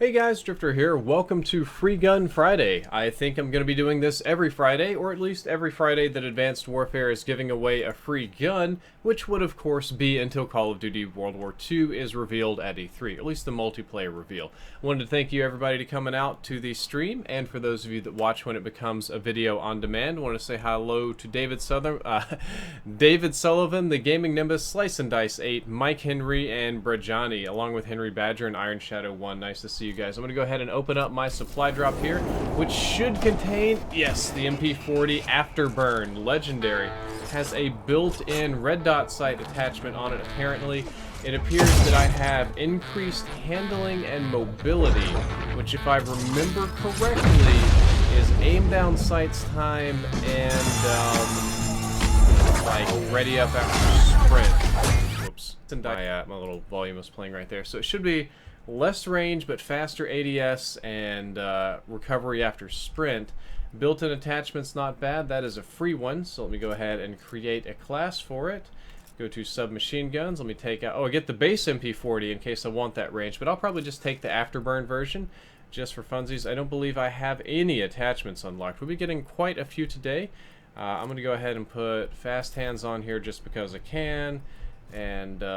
Hey guys, Drifter here. Welcome to Free Gun Friday. I think I'm going to be doing this every Friday, or at least every Friday that Advanced Warfare is giving away a free gun, which would of course be until Call of Duty World War II is revealed at E3, at least the multiplayer reveal. I wanted to thank you everybody to coming out to the stream, and for those of you that watch when it becomes a video on demand, I want to say hello to David Sullivan, the Gaming Nimbus, Slice and Dice 8, Mike Henry, and Brajani, along with Henry Badger and Iron Shadow 1. Nice to see you guys. I'm going to go ahead and open up my supply drop here, which should contain, yes, the MP40 Afterburn Legendary. Has a built-in red dot sight attachment on it, apparently. It appears that I have increased handling and mobility, which, if I remember correctly, is aim down sights time and, like, ready up after sprint. Whoops. My little volume was playing right there. So it should be less range, but faster ADS and recovery after sprint. Built-in attachment's not bad. That is a free one, so let me go ahead and create a class for it. Go to submachine guns. Let me take out... Oh, I get the base MP40 in case I want that range, but I'll probably just take the Afterburn version just for funsies. I don't believe I have any attachments unlocked. We'll be getting quite a few today. I'm going to go ahead and put fast hands on here just because I can. And I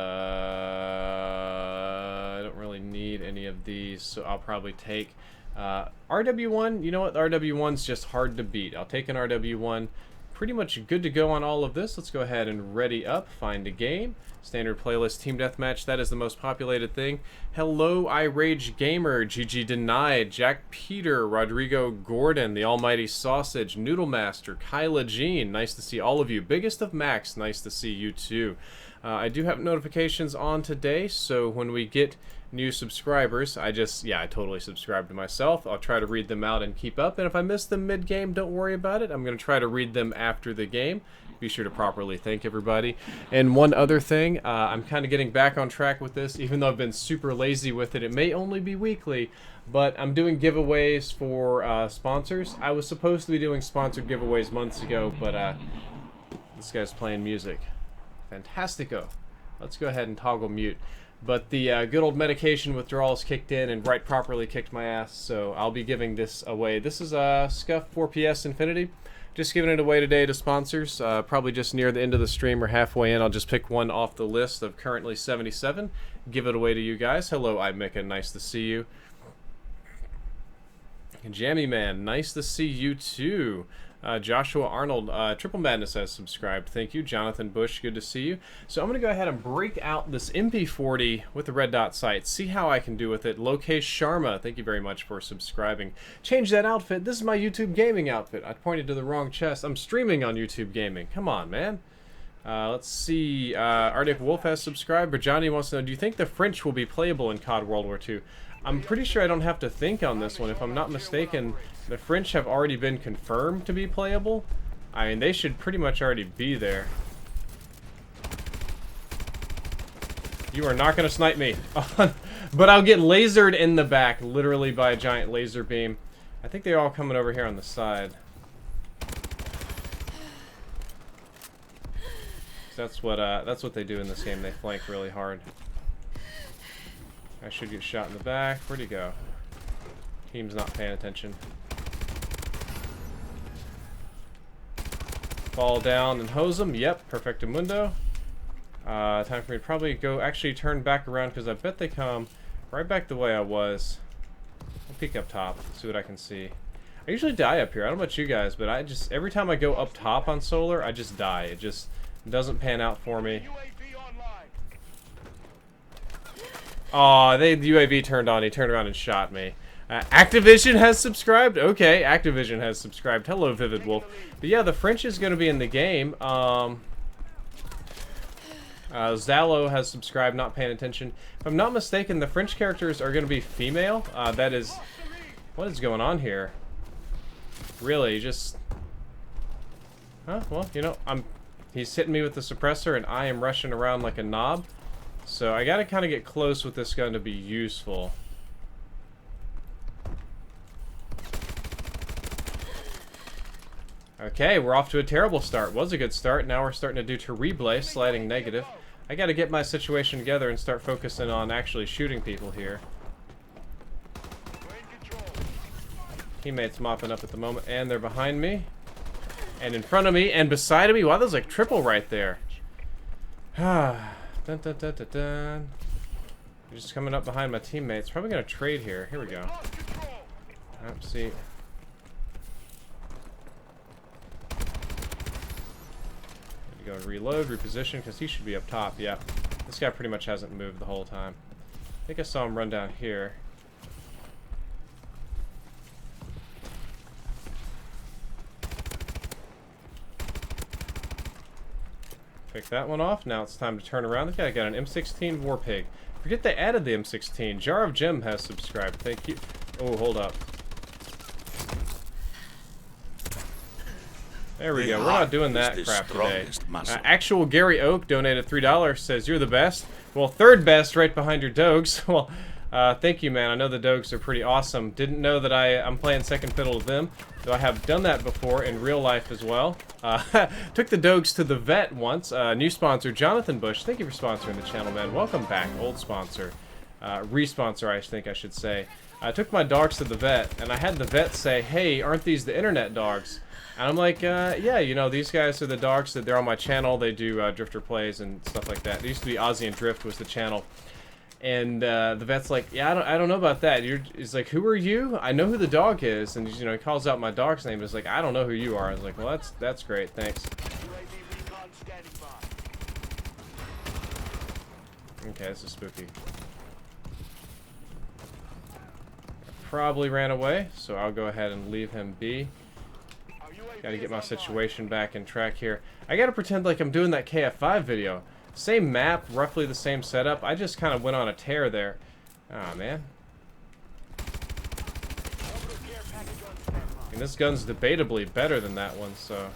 don't really need any of these, so I'll probably take RW1. You know what? RW1's just hard to beat. I'll take an RW1. Pretty much good to go on all of this. Let's go ahead and ready up, find a game. Standard playlist, team deathmatch, that is the most populated thing. Hello, iRage Gamer, GG Denied, Jack Peter, Rodrigo Gordon, the Almighty Sausage, Noodle Master, Kyla Jean, nice to see all of you. Biggest of Max, nice to see you too. I do have notifications on today, so when we get new subscribers, I totally subscribe to myself. I'll try to read them out and keep up, and if I miss them mid-game, don't worry about it. I'm going to try to read them after the game. Be sure to properly thank everybody. And one other thing, I'm kind of getting back on track with this, even though I've been super lazy with it. It may only be weekly, but I'm doing giveaways for sponsors. I was supposed to be doing sponsored giveaways months ago, but this guy's playing music. Fantastico. Let's go ahead and toggle mute. But the good old medication withdrawals kicked in and right properly kicked my ass, so I'll be giving this away. This is Scuff 4PS Infinity. Just giving it away today to sponsors. Probably just near the end of the stream or halfway in. I'll just pick one off the list of currently 77. Give it away to you guys. Hello, iMika. Nice to see you. Jammy Man. Nice to see you too. Joshua Arnold, Triple Madness has subscribed. Thank you. Jonathan Bush, good to see you. So I'm going to go ahead and break out this MP40 with the red dot sight. See how I can do with it. Lokesh Sharma, thank you very much for subscribing. Change that outfit. This is my YouTube gaming outfit. I pointed to the wrong chest. I'm streaming on YouTube gaming. Come on, man. Let's see. Arctic Wolf has subscribed. Brajani wants to know, do you think the French will be playable in CoD World War II? I'm pretty sure I don't have to think on this one. If I'm not mistaken, the French have already been confirmed to be playable. I mean, they should pretty much already be there. You are not going to snipe me. But I'll get lasered in the back, literally by a giant laser beam. I think they're all coming over here on the side. That's what they do in this game. They flank really hard. I should get shot in the back. Where'd he go? Team's not paying attention. Fall down and hose him. Yep, perfectamundo. Time for me to probably go actually turn back around because I bet they come right back the way I was. I'll peek up top, see what I can see. I usually die up here. I don't know about you guys, but every time I go up top on solar, I just die. It just doesn't pan out for me. Aw, the UAV turned on. He turned around and shot me. Activision has subscribed? Okay, Activision has subscribed. Hello, Vivid Wolf. But yeah, the French is going to be in the game. Zalo has subscribed, not paying attention. If I'm not mistaken, the French characters are going to be female. That is... What is going on here? Really, just... Huh? Well, you know, he's hitting me with the suppressor, and I am rushing around like a knob. So I gotta kind of get close with this gun to be useful. Okay, we're off to a terrible start. Was a good start. Now we're starting to do terrible, sliding negative. I gotta get my situation together and start focusing on actually shooting people here. Teammates mopping up at the moment, and they're behind me. And in front of me, and beside of me. Wow, there's like triple right there. Dun, dun, dun, dun, dun, dun. They're just coming up behind my teammates. Probably gonna trade here. Here we go. See. Go reload, reposition, because he should be up top. Yeah, this guy pretty much hasn't moved the whole time. I think I saw him run down here. Pick that one off. Now it's time to turn around. This guy got an M16 Warpig. Forget they added the M16. Jar of Gem has subscribed. Thank you. Oh, hold up. There we go. We're not doing that crap today. Actual Gary Oak donated $3. Says, you're the best. Well, third best right behind your dogs. Well, thank you, man. I know the dogs are pretty awesome. Didn't know that I'm playing second fiddle to them, though I have done that before in real life as well. Took the dogs to the vet once. New sponsor, Jonathan Bush. Thank you for sponsoring the channel, man. Welcome back. Old sponsor. Re-sponsor, I think I should say. I took my dogs to the vet, and I had the vet say, hey, aren't these the internet dogs? And I'm like, yeah, you know, these guys are the dogs that they're on my channel. They do Drifter Plays and stuff like that. It used to be Ozzy and Drift was the channel. And the vet's like, yeah, I don't know about that. He's like, who are you? I know who the dog is. And, you know, he calls out my dog's name. He's like, I don't know who you are. I was like, well, that's great. Thanks. Okay, this is spooky. Probably ran away, so I'll go ahead and leave him be. Gotta get my situation back in track here. I gotta pretend like I'm doing that KF5 video. Same map, roughly the same setup. I just kind of went on a tear there. Ah, man. And this gun's debatably better than that one, so...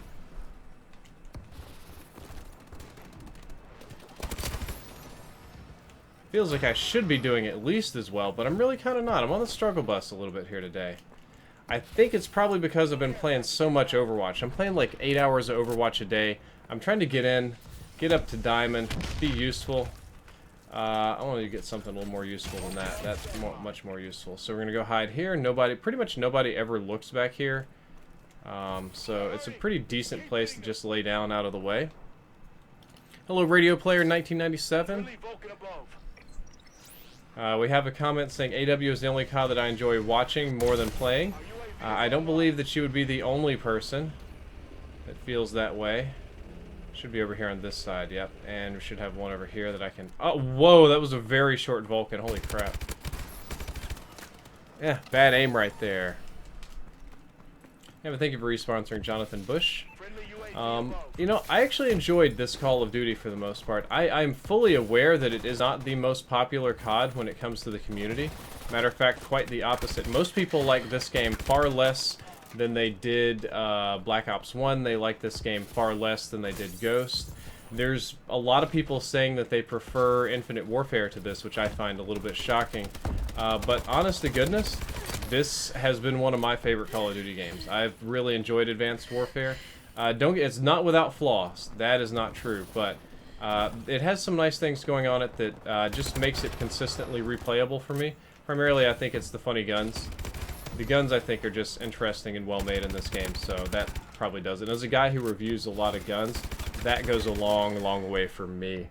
Feels like I should be doing at least as well, but I'm really kind of not. I'm on the struggle bus a little bit here today. I think it's probably because I've been playing so much Overwatch. I'm playing like 8 hours of Overwatch a day. I'm trying to get get up to Diamond, be useful. I want to get something a little more useful than that. That's much more useful. So we're going to go hide here. Pretty much nobody ever looks back here. So it's a pretty decent place to just lay down out of the way. Hello, Radio Player 1997. We have a comment saying AW is the only CoD that I enjoy watching more than playing. I don't believe that you would be the only person that feels that way. Should be over here on this side, yep. And we should have one over here that I can... Oh, whoa, that was a very short Vulcan. Holy crap. Yeah, bad aim right there. Yeah, but thank you for responsoring Jonathan Bush. You know, I actually enjoyed this Call of Duty for the most part. I'm fully aware that it is not the most popular COD when it comes to the community. Matter of fact, quite the opposite. Most people like this game far less than they did Black Ops 1. They like this game far less than they did Ghost. There's a lot of people saying that they prefer Infinite Warfare to this, which I find a little bit shocking. But honest to goodness, this has been one of my favorite Call of Duty games. I've really enjoyed Advanced Warfare. It's not without flaws. That is not true, but it has some nice things going on it that just makes it consistently replayable for me. Primarily, I think it's the funny guns. The guns, I think, are just interesting and well made in this game, so that probably does it. As a guy who reviews a lot of guns, that goes a long, long way for me.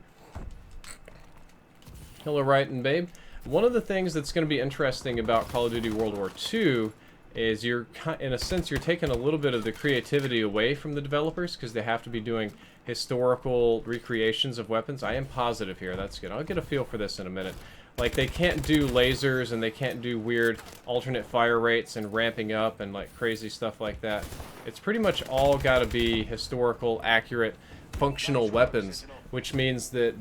Hello, Right and Babe. One of the things that's going to be interesting about Call of Duty World War II is in a sense, you're taking a little bit of the creativity away from the developers because they have to be doing historical recreations of weapons. I am positive here. That's good. I'll get a feel for this in a minute. Like, they can't do lasers and they can't do weird alternate fire rates and ramping up and, like, crazy stuff like that. It's pretty much all got to be historical, accurate, functional weapons, which means that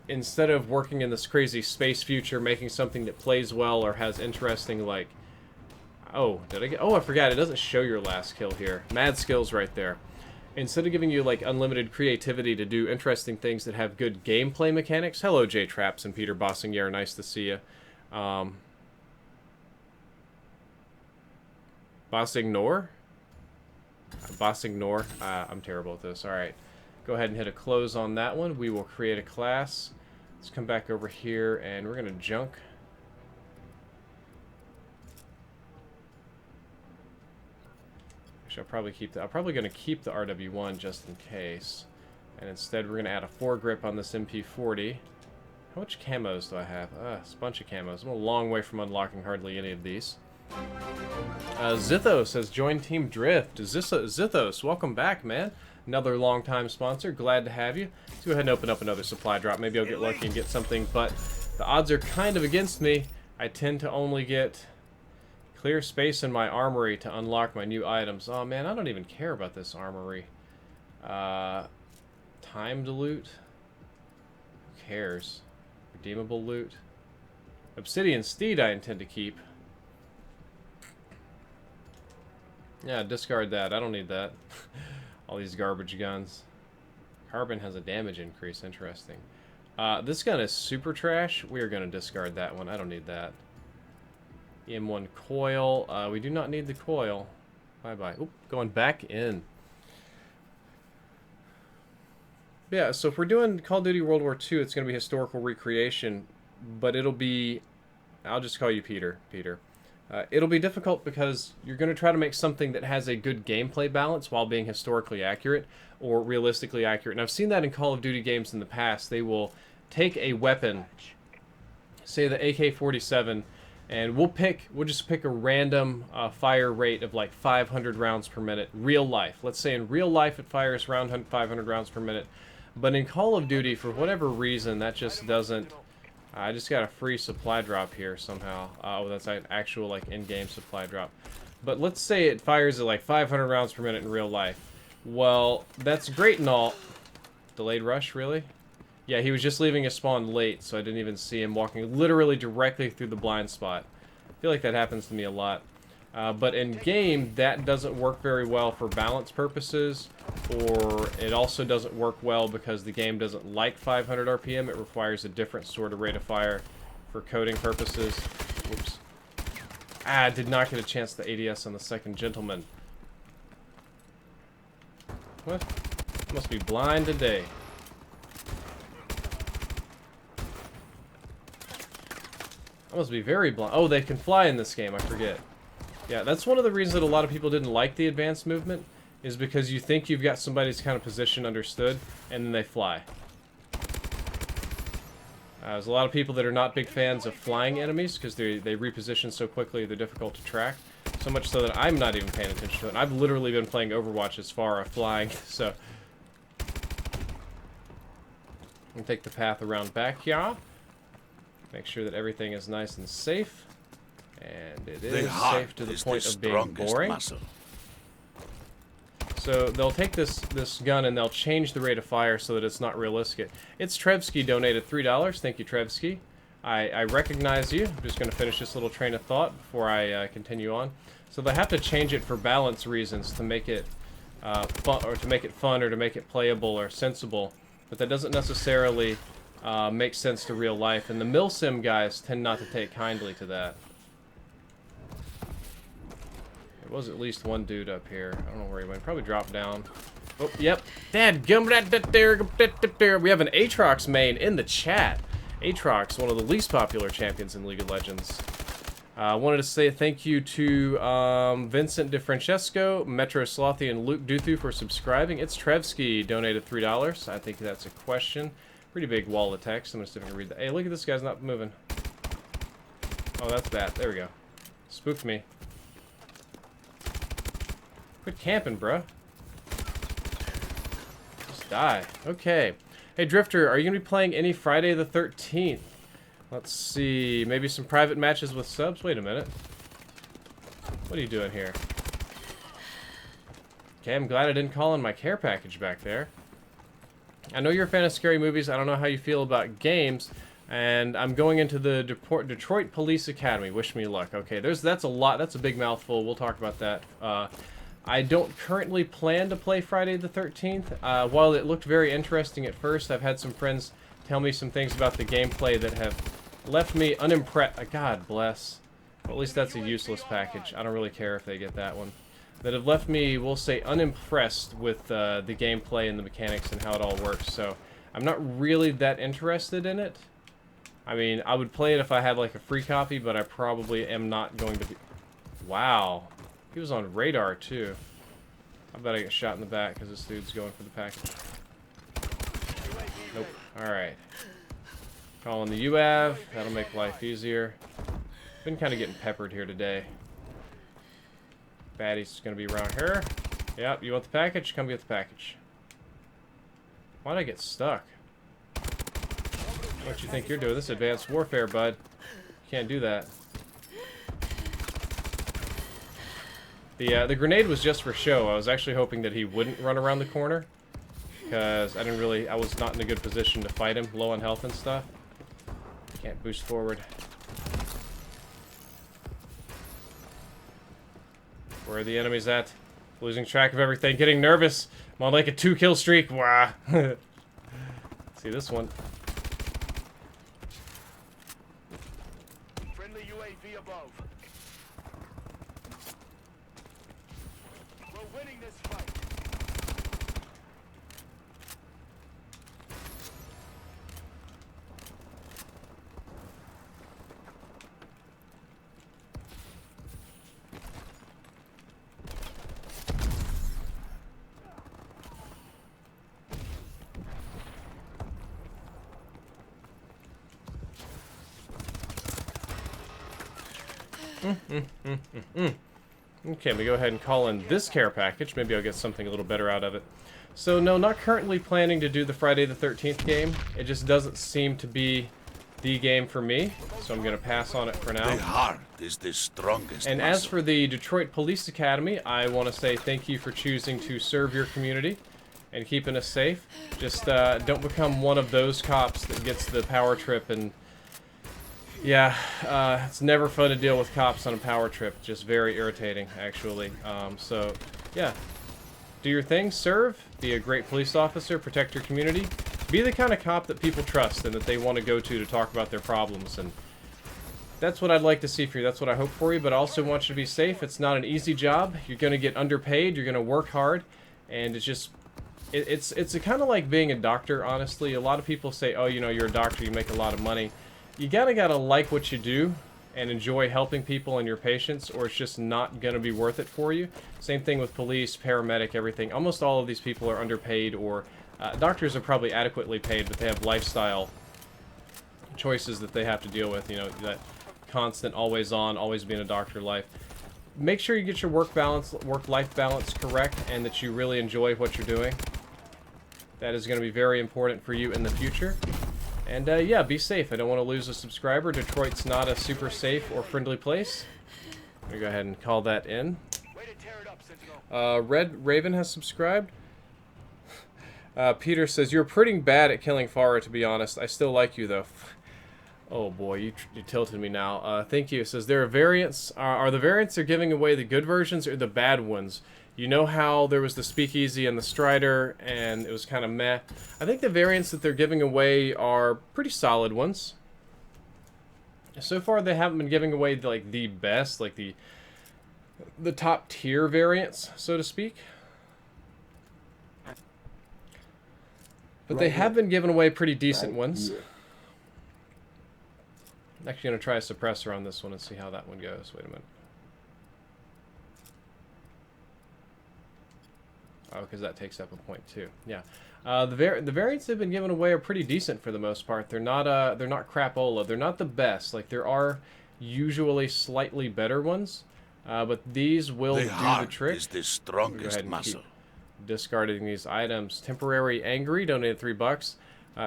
instead of working in this crazy space future, making something that plays well or has interesting, like... Oh, did I get... Oh, I forgot. It doesn't show your last kill here. Mad skills right there. Instead of giving you, like, unlimited creativity to do interesting things that have good gameplay mechanics... Hello, J-Traps and Peter Bossinger. Nice to see you. Bossignor? Bossignor. I'm terrible at this. Alright. Go ahead and hit a close on that one. We will create a class. Let's come back over here, and we're going to junk... Actually, I'm probably going to keep the RW1 just in case. And instead, we're going to add a foregrip on this MP40. How much camos do I have? It's a bunch of camos. I'm a long way from unlocking hardly any of these. Zithos has joined Team Drift. Zithos, welcome back, man. Another long-time sponsor. Glad to have you. Let's go ahead and open up another supply drop. Maybe I'll get lucky and get something, but the odds are kind of against me. I tend to only get clear space in my armory to unlock my new items. Oh, man, I don't even care about this armory. Time to loot? Who cares? Redeemable loot? Obsidian Steed I intend to keep. Yeah, discard that. I don't need that. All these garbage guns. Carbon has a damage increase. Interesting. This gun is super trash. We are going to discard that one. I don't need that. M1 coil. We do not need the coil. Bye-bye. Oop, going back in. Yeah, so if we're doing Call of Duty World War II, it's going to be historical recreation, but it'll be... I'll just call you Peter. It'll be difficult because you're going to try to make something that has a good gameplay balance while being historically accurate or realistically accurate. And I've seen that in Call of Duty games in the past. They will take a weapon, say the AK-47, and we'll just pick a random fire rate of like 500 rounds per minute, real life. Let's say in real life it fires around 500 rounds per minute. But in Call of Duty, for whatever reason, that just doesn't... I just got a free supply drop here somehow. Oh, that's an actual like in-game supply drop. But let's say it fires at like 500 rounds per minute in real life. Well, that's great and all. Delayed rush, really? Yeah, he was just leaving his spawn late, so I didn't even see him walking literally directly through the blind spot. I feel like that happens to me a lot. But in game, that doesn't work very well for balance purposes, or it also doesn't work well because the game doesn't like 500 RPM. It requires a different sort of rate of fire for coding purposes. Whoops. I did not get a chance to ADS on the second gentleman. What? I must be blind today. I must be very blind. Oh, they can fly in this game, I forget. Yeah, that's one of the reasons that a lot of people didn't like the advanced movement, is because you think you've got somebody's kind of position understood, and then they fly. There's a lot of people that are not big fans of flying enemies, because they reposition so quickly they're difficult to track. So much so that I'm not even paying attention to it. I've literally been playing Overwatch as far as flying, so... I'll take the path around back here. Make sure that everything is nice and safe. And it is safe to the point of being boring. Muscle. So they'll take this gun and they'll change the rate of fire so that it's not realistic. It's Trevsky donated $3. Thank you, Trevsky. I recognize you. I'm just going to finish this little train of thought before I continue on. So they have to change it for balance reasons to make it fun, or to make it fun, or to make it playable or sensible. But that doesn't necessarily make sense to real life. And the milsim guys tend not to take kindly to that. There was at least one dude up here. I don't know where he went. Probably dropped down. Oh, yep. Dadgum. We have an Aatrox main in the chat. Aatrox, one of the least popular champions in League of Legends. I wanted to say thank you to Vincent DeFrancesco, Metro Slothy, and Luke Duthu for subscribing. It's Trevsky donated $3. I think that's a question. Pretty big wall of text. I'm just going to read that. Hey, look at this guy's not moving. Oh, that's bad. There we go. Spooked me. Quit camping, bruh. Just die. Okay. Hey, Drifter, are you going to be playing any Friday the 13th? Let's see. Maybe some private matches with subs? Wait a minute. What are you doing here? Okay, I'm glad I didn't call in my care package back there. I know you're a fan of scary movies. I don't know how you feel about games. And I'm going into the Detroit Police Academy. Wish me luck. Okay, that's a lot. That's a big mouthful. We'll talk about that. I don't currently plan to play Friday the 13th. While it looked very interesting at first, I've had some friends tell me some things about the gameplay that have left me unimpressed. God bless. Well, at least that's a useless package. I don't really care if they get that one. That have left me, we'll say, unimpressed with the gameplay and the mechanics and how it all works. So I'm not really that interested in it. I mean, I would play it if I had like a free copy, but I probably am not going to be... Wow. He was on radar, too. I bet I get shot in the back because this dude's going for the package. Nope. Alright. Calling the UAV. That'll make life easier. Been kind of getting peppered here today. Baddie's going to be around here. Yep, you want the package? Come get the package. Why'd I get stuck? What you think you're doing? This is advanced warfare, bud. You can't do that. The grenade was just for show. I was actually hoping that he wouldn't run around the corner. Because I was not in a good position to fight him, low on health and stuff. Can't boost forward. Where are the enemies at? Losing track of everything, getting nervous. I'm on like a 2-kill streak. Wah. See this one. Friendly UAV above. We're winning this fight. Okay, we go ahead and call in this care package. Maybe I'll get something a little better out of it. So, no, not currently planning to do the Friday the 13th game. It just doesn't seem to be the game for me, so I'm going to pass on it for now. The heart is the strongest And muscle. as for the Detroit Police Academy, I want to say thank you for choosing to serve your community and keeping us safe. Just don't become one of those cops that gets the power trip and... Yeah, it's never fun to deal with cops on a power trip. Just very irritating, actually. So, yeah. Do your thing, serve, be a great police officer, protect your community. Be the kind of cop that people trust and that they want to go to talk about their problems. And that's what I'd like to see for you. That's what I hope for you. But I also want you to be safe. It's not an easy job. You're going to get underpaid. You're going to work hard. And it's just... It's kind of like being a doctor, honestly. A lot of people say, oh, you know, you're a doctor, you make a lot of money. You gotta like what you do and enjoy helping people and your patients, or it's just not gonna be worth it for you. Same thing with police, paramedic, everything. Almost all of these people are underpaid, or doctors are probably adequately paid, but they have lifestyle choices that they have to deal with. You know, that constant, always on, always being a doctor life. Make sure you get your work-life balance correct, and that you really enjoy what you're doing. That is going to be very important for you in the future. And yeah, be safe. I don't want to lose a subscriber. Detroit's not a super safe or friendly place. I'm going to go ahead and call that in. Red Raven has subscribed. Peter says, you're pretty bad at killing Farah, to be honest. I still like you, though. Oh boy, you tilted me now. Thank you. It says, there are variants. Are the variants they're giving away the good versions or the bad ones? You know how there was the Speakeasy and the Strider, and it was kind of meh. I think the variants that they're giving away are pretty solid ones. So far, they haven't been giving away like the best, like the top tier variants, so to speak. But they have been giving away pretty decent ones. I'm actually going to try a suppressor on this one and see how that one goes. Wait a minute. Oh, because that takes up a point too. Yeah, the variants they've been giving away are pretty decent for the most part. They're not crapola. They're not the best. Like, there are usually slightly better ones, but these will do the trick. Is the strongest muscle. Discarding these items. Temporary Angry donated $3.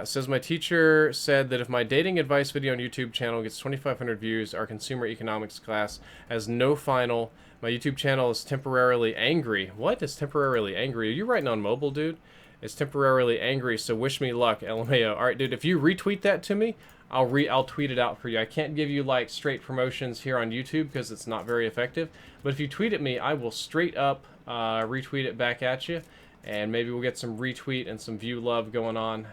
Says, my teacher said that if my dating advice video on YouTube channel gets 2,500 views, our consumer economics class has no final. My YouTube channel is temporarily angry. What is temporarily angry? Are you writing on mobile, dude? It's temporarily angry, so wish me luck, LMAO. Alright, dude, if you retweet that to me, I'll tweet it out for you. I can't give you, like, straight promotions here on YouTube because it's not very effective. But if you tweet at me, I will straight up retweet it back at you. And maybe we'll get some retweet and some view love going on.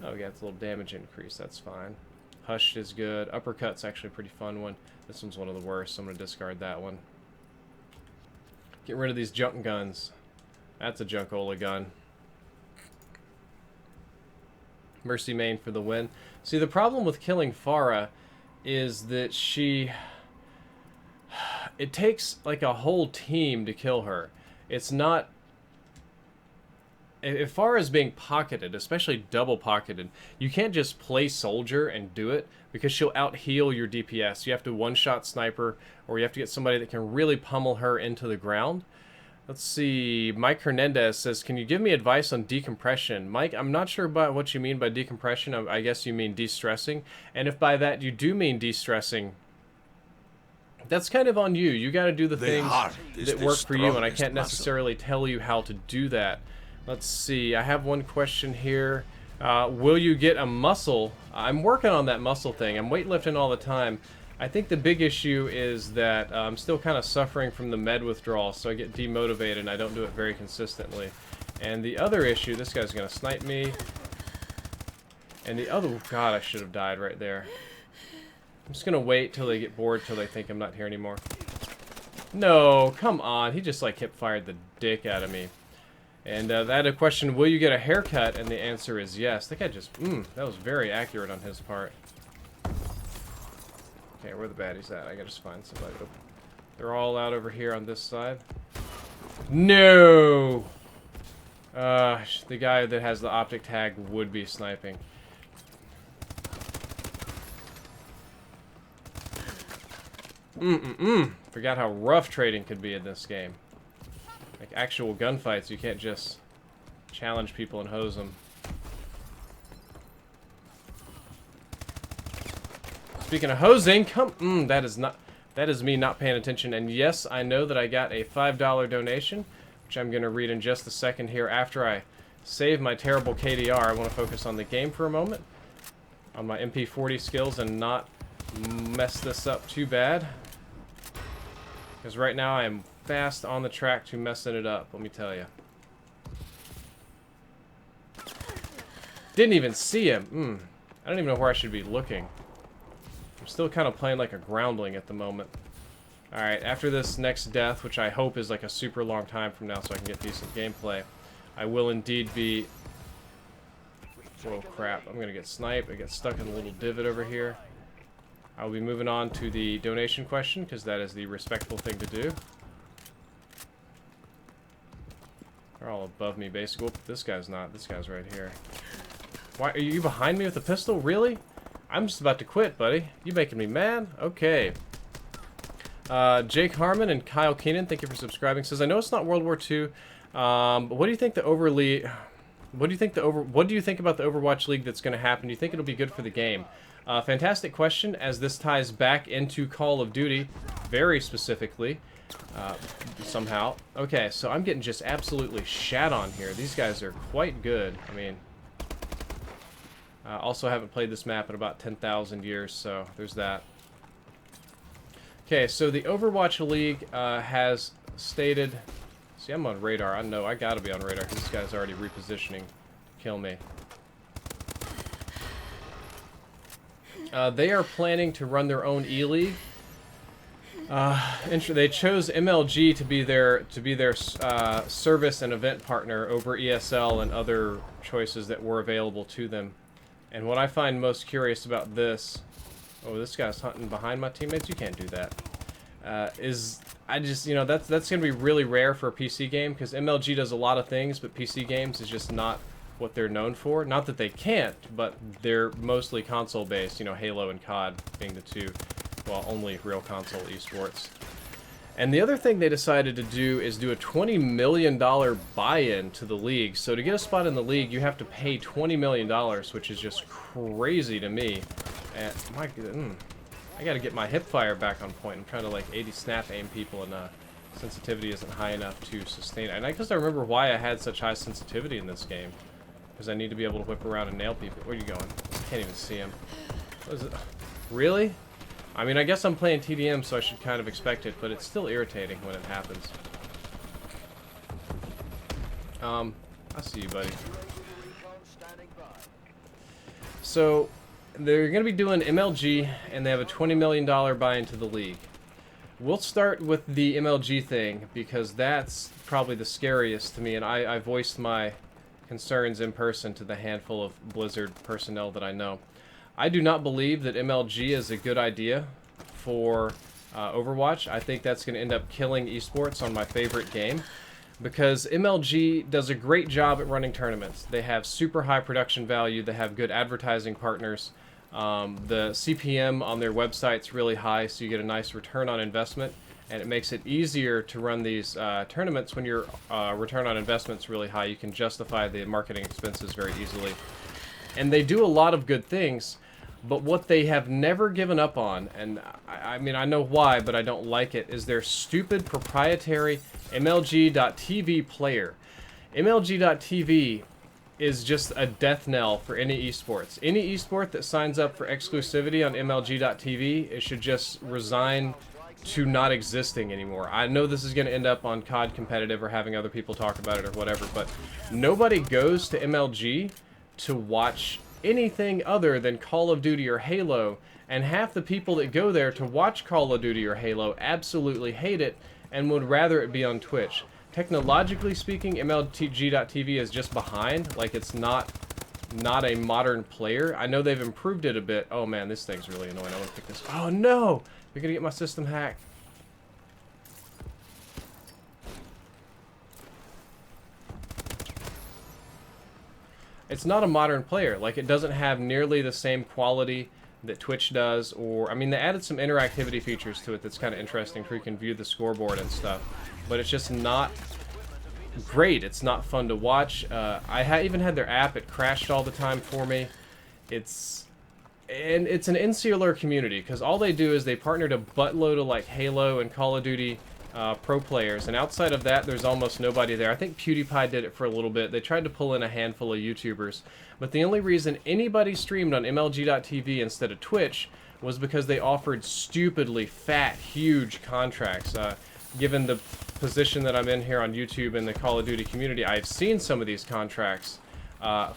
Oh, yeah, it's a little damage increase. That's fine. Hushed is good. Uppercut's actually a pretty fun one. This one's one of the worst, so I'm going to discard that one. Get rid of these junk guns. That's a junkola gun. Mercy Main for the win. See, the problem with killing Farah is that it takes like a whole team to kill her. It's not as far as being pocketed, especially double pocketed, you can't just play soldier and do it because she'll out heal your DPS. You have to one-shot sniper, or you have to get somebody that can really pummel her into the ground. Let's see. Mike Hernandez says, can you give me advice on decompression? Mike, I'm not sure about what you mean by decompression. I guess you mean de-stressing. And if by that you do mean de-stressing, that's kind of on you. You got to do the things that work for you, and I can't necessarily tell you how to do that. Let's see. I have one question here. Will you get a muscle? I'm working on that muscle thing. I'm weightlifting all the time. I think the big issue is that I'm still kind of suffering from the med withdrawal, so I get demotivated and I don't do it very consistently. And the other issue, this guy's going to snipe me. And the other, God, I should have died right there. I'm just going to wait till they get bored, till they think I'm not here anymore. No, come on. He just like hip fired the dick out of me. And I had a question, will you get a haircut? And the answer is yes. That guy just, that was very accurate on his part. Okay, where are the baddies at? I gotta just find somebody. They're all out over here on this side. No! The guy that has the optic tag would be sniping. Forgot how rough trading could be in this game. Like actual gunfights, you can't just challenge people and hose them. Speaking of hosing, that is me not paying attention. And yes, I know that I got a $5 donation, which I'm going to read in just a second here after I save my terrible KDR. I want to focus on the game for a moment, on my MP40 skills, and not mess this up too bad. Because right now I am fast on the track to messing it up, let me tell you. Didn't even see him. I don't even know where I should be looking. I'm still kind of playing like a groundling at the moment. Alright, after this next death, which I hope is like a super long time from now so I can get decent gameplay, I will indeed be... Whoa, crap. I'm going to get sniped. I get stuck in a little divot over here. I'll be moving on to the donation question, because that is the respectful thing to do. They're all above me, basically. Whoop, this guy's not. This guy's right here. Why, are you behind me with a pistol? Really? I'm just about to quit, buddy. You making me mad? Okay. Jake Harmon and Kyle Keenan, thank you for subscribing. Says, I know it's not World War II, but what do you think about the Overwatch League that's going to happen? Do you think it'll be good for the game? Fantastic question, as this ties back into Call of Duty, very specifically, somehow. Okay, so I'm getting just absolutely shat on here. These guys are quite good. I mean, also haven't played this map in about 10,000 years, so there's that. Okay, so the Overwatch League has stated... See, I'm on radar. I know I gotta be on radar because this guy's already repositioning to kill me. They are planning to run their own E-League. They chose MLG to be their service and event partner over ESL and other choices that were available to them. And what I find most curious about this... Oh, this guy's hunting behind my teammates? You can't do that. That's going to be really rare for a PC game, because MLG does a lot of things, but PC games is just not what they're known for. Not that they can't, but they're mostly console-based, you know, Halo and CoD being the two, well, only real console esports. And the other thing they decided to do is do a $20 million buy-in to the league. So to get a spot in the league, you have to pay $20 million, which is just crazy to me. And my goodness, I gotta get my hip fire back on point. I'm trying to like 80 snap aim people, and sensitivity isn't high enough to sustain it. And I guess I remember why I had such high sensitivity in this game, because I need to be able to whip around and nail people. Where are you going? I can't even see him. What is it? Really? I mean, I guess I'm playing TDM, so I should kind of expect it, but it's still irritating when it happens. I see you, buddy. So, they're going to be doing MLG, and they have a $20 million buy-in to the league. We'll start with the MLG thing, because that's probably the scariest to me, and I voiced my concerns in person to the handful of Blizzard personnel that I know. I do not believe that MLG is a good idea for Overwatch. I think that's going to end up killing esports on my favorite game. because MLG does a great job at running tournaments. They have super high production value. They have good advertising partners. The CPM on their website's really high, so you get a nice return on investment, and it makes it easier to run these tournaments when your return on investment's really high. You can justify the marketing expenses very easily. And they do a lot of good things, but what they have never given up on, and I mean, I know why, but I don't like it, is their stupid proprietary MLG.TV player. MLG.TV is just a death knell for any esports. Any esport that signs up for exclusivity on MLG.TV, it should just resign to not existing anymore. I know this is going to end up on CoD competitive or having other people talk about it or whatever, but nobody goes to MLG to watch anything other than Call of Duty or Halo, and half the people that go there to watch Call of Duty or Halo absolutely hate it and would rather it be on Twitch. Technologically speaking, MLG.TV is just behind. Like, it's not a modern player. I know they've improved it a bit. Oh man, this thing's really annoying. I want to pick this. Oh no! You're gonna get my system hacked. It's not a modern player. Like, it doesn't have nearly the same quality that Twitch does, or, I mean, they added some interactivity features to it that's kind of interesting, where you can view the scoreboard and stuff, but it's just not great. It's not fun to watch. I even had their app. It crashed all the time for me. It's an insular community, because all they do is they partnered a buttload of, like, Halo and Call of Duty pro players, and outside of that, there's almost nobody there. I think PewDiePie did it for a little bit. They tried to pull in a handful of YouTubers, but the only reason anybody streamed on MLG.TV instead of Twitch was because they offered stupidly fat, huge contracts. Given the position that I'm in here on YouTube in the Call of Duty community, I've seen some of these contracts.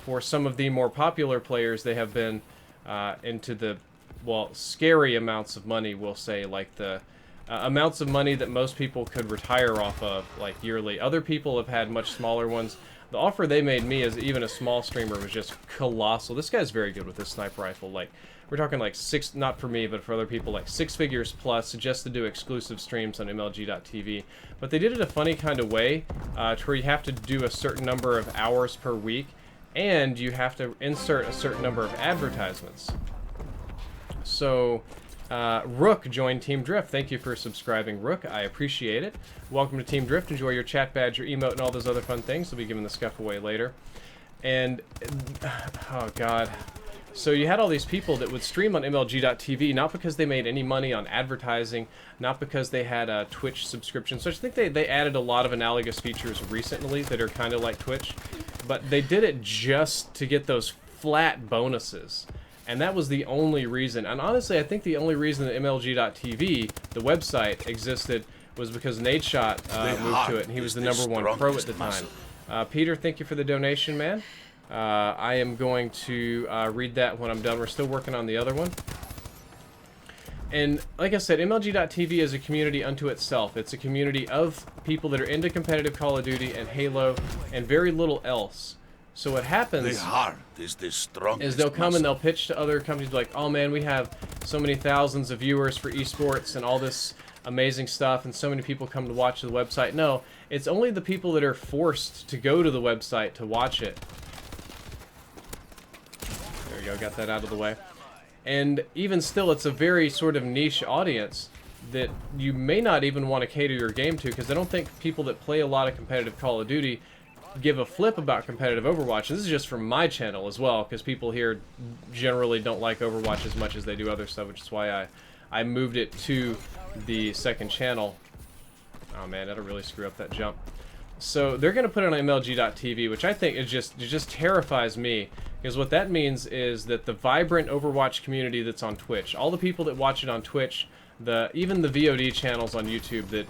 For some of the more popular players, they have been into the, well, scary amounts of money, we'll say, like the amounts of money that most people could retire off of, like, yearly. Other people have had much smaller ones. The offer they made me as even a small streamer was just colossal. This guy's very good with this sniper rifle. Like, we're talking like six, not for me, but for other people, like 6 figures plus, just to do exclusive streams on MLG.TV. But they did it a funny kind of way, to where you have to do a certain number of hours per week, and you have to insert a certain number of advertisements. So, Rook joined Team Drift. Thank you for subscribing, Rook. I appreciate it. Welcome to Team Drift. Enjoy your chat badge, your emote, and all those other fun things. We'll be giving the stuff away later. And, oh god. So you had all these people that would stream on MLG.TV, not because they made any money on advertising, not because they had a Twitch subscription. So I think they added a lot of analogous features recently that are kind of like Twitch, but they did it just to get those flat bonuses. And that was the only reason. And honestly, I think the only reason that MLG.TV, the website, existed was because Nadeshot moved to it, and he was the #1 pro at the time. Peter, thank you for the donation, man. I am going to read that when I'm done. We're still working on the other one. And like I said, MLG.TV is a community unto itself. It's a community of people that are into competitive Call of Duty and Halo and very little else. So what happens is they'll come and they'll pitch to other companies like, oh man, we have so many thousands of viewers for esports and all this amazing stuff, and so many people come to watch the website. No, it's only the people that are forced to go to the website to watch it. There we go, got that out of the way. And even still, it's a very sort of niche audience that you may not even want to cater your game to, because I don't think people that play a lot of competitive Call of Duty give a flip about competitive Overwatch. And this is just from my channel as well, because people here generally don't like Overwatch as much as they do other stuff, which is why I moved it to the second channel. Oh man, that'll really screw up that jump. So they're going to put it on MLG.TV, which I think is it just terrifies me, because what that means is that the vibrant Overwatch community that's on Twitch, all the people that watch it on Twitch, even the VOD channels on YouTube that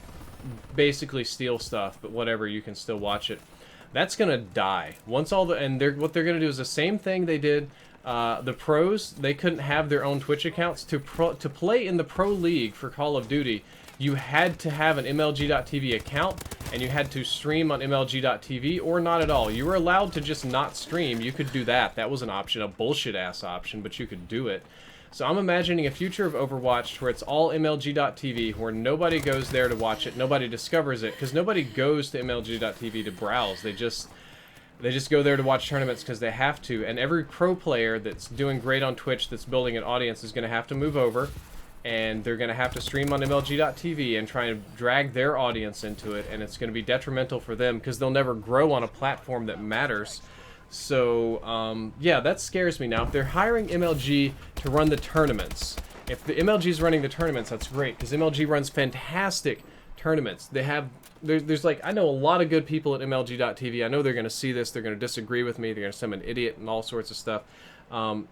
basically steal stuff, but whatever, you can still watch it. That's gonna die once all the what they're gonna do is the same thing they did. The pros, they couldn't have their own Twitch accounts to play in the pro league for Call of Duty. You had to have an MLG.TV account, and you had to stream on MLG.TV or not at all. You were allowed to just not stream. You could do that. That was an option, a bullshit-ass option, but you could do it. So I'm imagining a future of Overwatch where it's all MLG.TV, where nobody goes there to watch it, nobody discovers it, because nobody goes to MLG.TV to browse. They just go there to watch tournaments because they have to, and every pro player that's doing great on Twitch that's building an audience is going to have to move over, and they're going to have to stream on MLG.TV and try and drag their audience into it, and it's going to be detrimental for them because they'll never grow on a platform that matters. So, yeah, that scares me now. If they're hiring MLG to run the tournaments, if the MLG's running the tournaments, that's great, because MLG runs fantastic tournaments. They have, there's like, I know a lot of good people at MLG.TV. I know they're going to see this, they're going to disagree with me, they're going to say I'm an idiot and all sorts of stuff.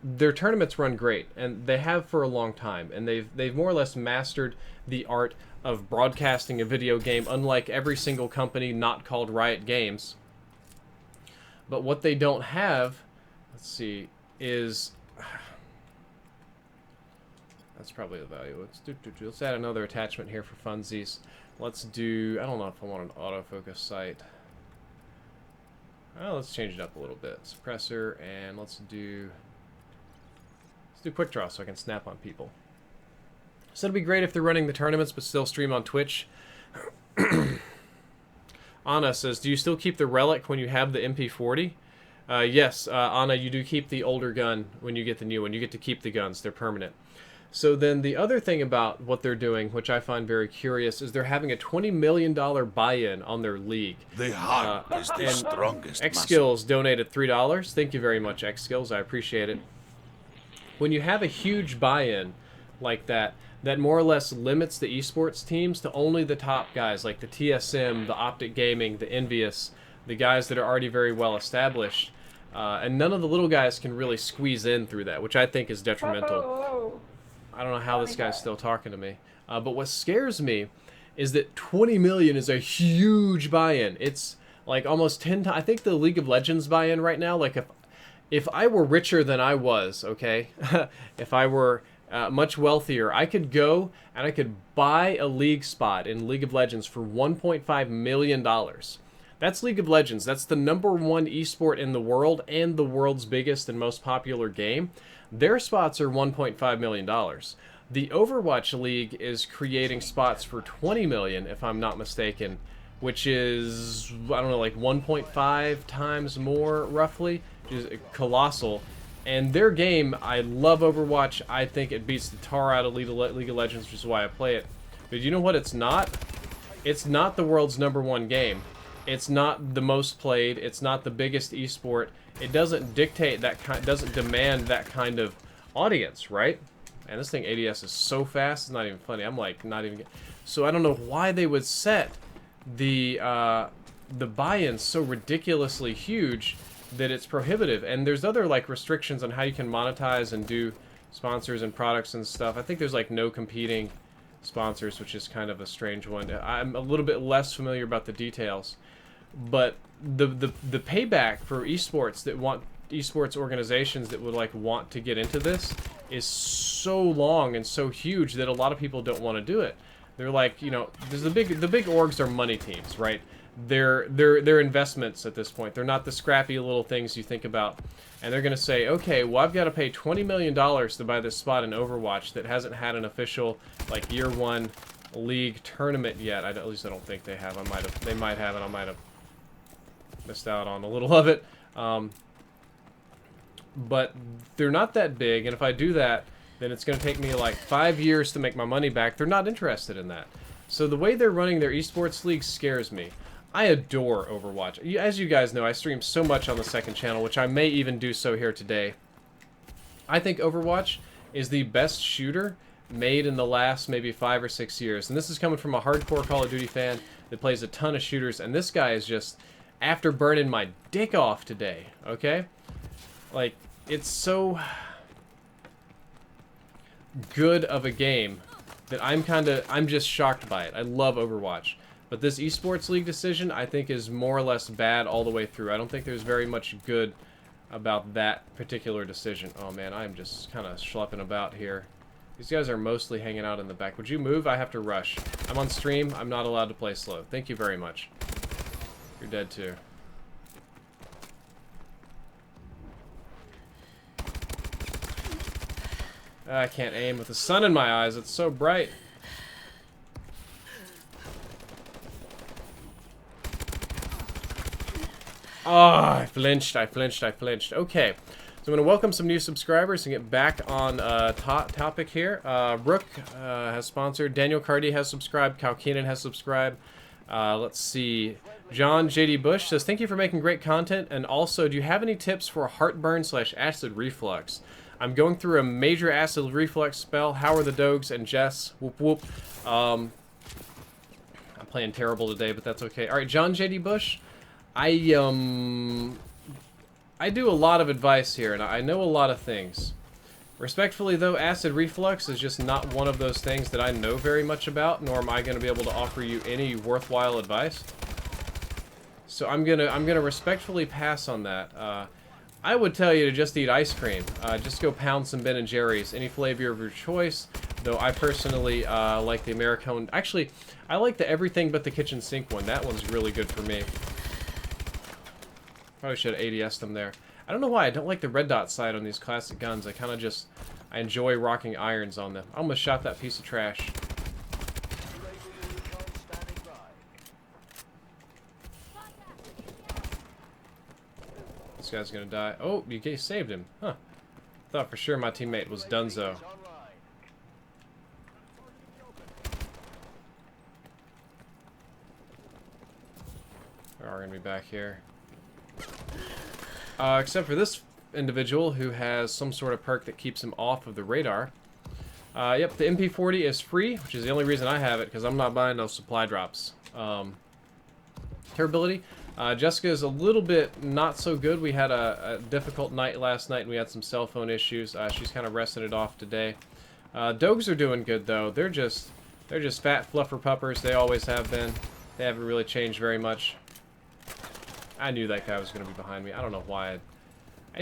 Their tournaments run great, and they have for a long time, and they've more or less mastered the art of broadcasting a video game, unlike every single company not called Riot Games. But what they don't have, let's see, is, that's probably the value. Let's add another attachment here for funsies. Let's do, I don't know if I want an autofocus sight. Well, let's change it up a little bit. Suppressor, and let's do quick draw so I can snap on people. So it'd be great if they're running the tournaments but still stream on Twitch. Anna says, do you still keep the relic when you have the MP40? Yes, Anna, you do keep the older gun when you get the new one. You get to keep the guns. They're permanent. So then the other thing about what they're doing, which I find very curious, is they're having a $20 million buy-in on their league. The heart is the strongest Xskills donated $3. Thank you very much, Xskills. I appreciate it. When you have a huge buy-in like that, that more or less limits the esports teams to only the top guys, like the TSM, the Optic Gaming, the Envious, the guys that are already very well established. And none of the little guys can really squeeze in through that, which I think is detrimental. I don't know how this guy's still talking to me. But what scares me is that 20 million is a huge buy-in. It's like almost 10 times. I think the League of Legends buy-in right now, like if I were richer than I was, okay, if I were much wealthier, I could go and I could buy a league spot in League of Legends for $1.5 million. That's League of Legends. That's the #1 esport in the world and the world's biggest and most popular game. Their spots are $1.5 million. The Overwatch League is creating spots for 20 million, if I'm not mistaken, which is, I don't know, like 1.5 times more, roughly, which is colossal. And their game, I love Overwatch. I think it beats the tar out of League of Legends, which is why I play it. But you know what it's not? It's not the world's #1 game. It's not the most played. It's not the biggest esport. It doesn't dictate that kind, doesn't demand that kind of audience, right? And this thing ADS is so fast, it's not even funny. I'm like not even. So I don't know why they would set the buy-in so ridiculously huge that it's prohibitive. And there's other like restrictions on how you can monetize and do sponsors and products and stuff. I think there's like no competing sponsors, which is kind of a strange one. I'm a little bit less familiar about the details, but the payback for esports that want esports organizations that would like want to get into this is so long and so huge that a lot of people don't want to do it. They're like, you know, there's the big orgs are money teams, right? They're investments at this point. They're not the scrappy little things you think about. And they're going to say, okay, well, I've got to pay $20 million to buy this spot in Overwatch that hasn't had an official, like, year 1 league tournament yet. At least I don't think they have. They might have, and I might have missed out on a little of it. But they're not that big, and if I do that, then it's going to take me like 5 years to make my money back. They're not interested in that. So the way they're running their esports league scares me. I adore Overwatch. As you guys know, I stream so much on the second channel, which I may even do so here today. I think Overwatch is the best shooter made in the last maybe 5 or 6 years. And this is coming from a hardcore Call of Duty fan that plays a ton of shooters. And this guy is just, after burning my dick off today, okay? Like, it's so good of a game that I'm just shocked by it. I love Overwatch. But this Esports League decision, I think, is more or less bad all the way through. I don't think there's very much good about that particular decision. Oh, man, I'm just kind of schlepping about here. These guys are mostly hanging out in the back. Would you move? I have to rush. I'm on stream. I'm not allowed to play slow. Thank you very much. You're dead too. I can't aim with the sun in my eyes. It's so bright. Oh, I flinched. Okay. So I'm going to welcome some new subscribers and get back on topic here. Rook has sponsored. Daniel Cardi has subscribed. Kyle Keenan has subscribed. Let's see. John J.D. Bush says, thank you for making great content. And also, do you have any tips for heartburn/acid reflux? I'm going through a major acid reflux spell. How are the dogs and Jess? Whoop whoop. I'm playing terrible today, but that's okay. All right, John J.D. Bush. I do a lot of advice here, and I know a lot of things. Respectfully, though, acid reflux is just not one of those things that I know very much about, nor am I going to be able to offer you any worthwhile advice. So I'm gonna respectfully pass on that. I would tell you to just eat ice cream. Just go pound some Ben & Jerry's, any flavor of your choice. Though I personally like the Americone. Actually, I like the everything but the kitchen sink one. That one's really good for me. Probably should have ADS'd them there. I don't know why I don't like the red dot sight on these classic guns. I kind of just, I enjoy rocking irons on them. I almost shot that piece of trash. This guy's gonna die. Oh, you saved him. Huh. Thought for sure my teammate was donezo. We are gonna be back here. Except for this individual who has some sort of perk that keeps him off of the radar. Yep, the MP40 is free, which is the only reason I have it, because I'm not buying those supply drops. Terribility. Jessica is a little bit not so good. We had a difficult night last night, and we had some cell phone issues. She's kind of resting it off today. Dogs are doing good, though. They're just fat fluffer puppers. They always have been. They haven't really changed very much. I knew that guy was going to be behind me. I don't know why. I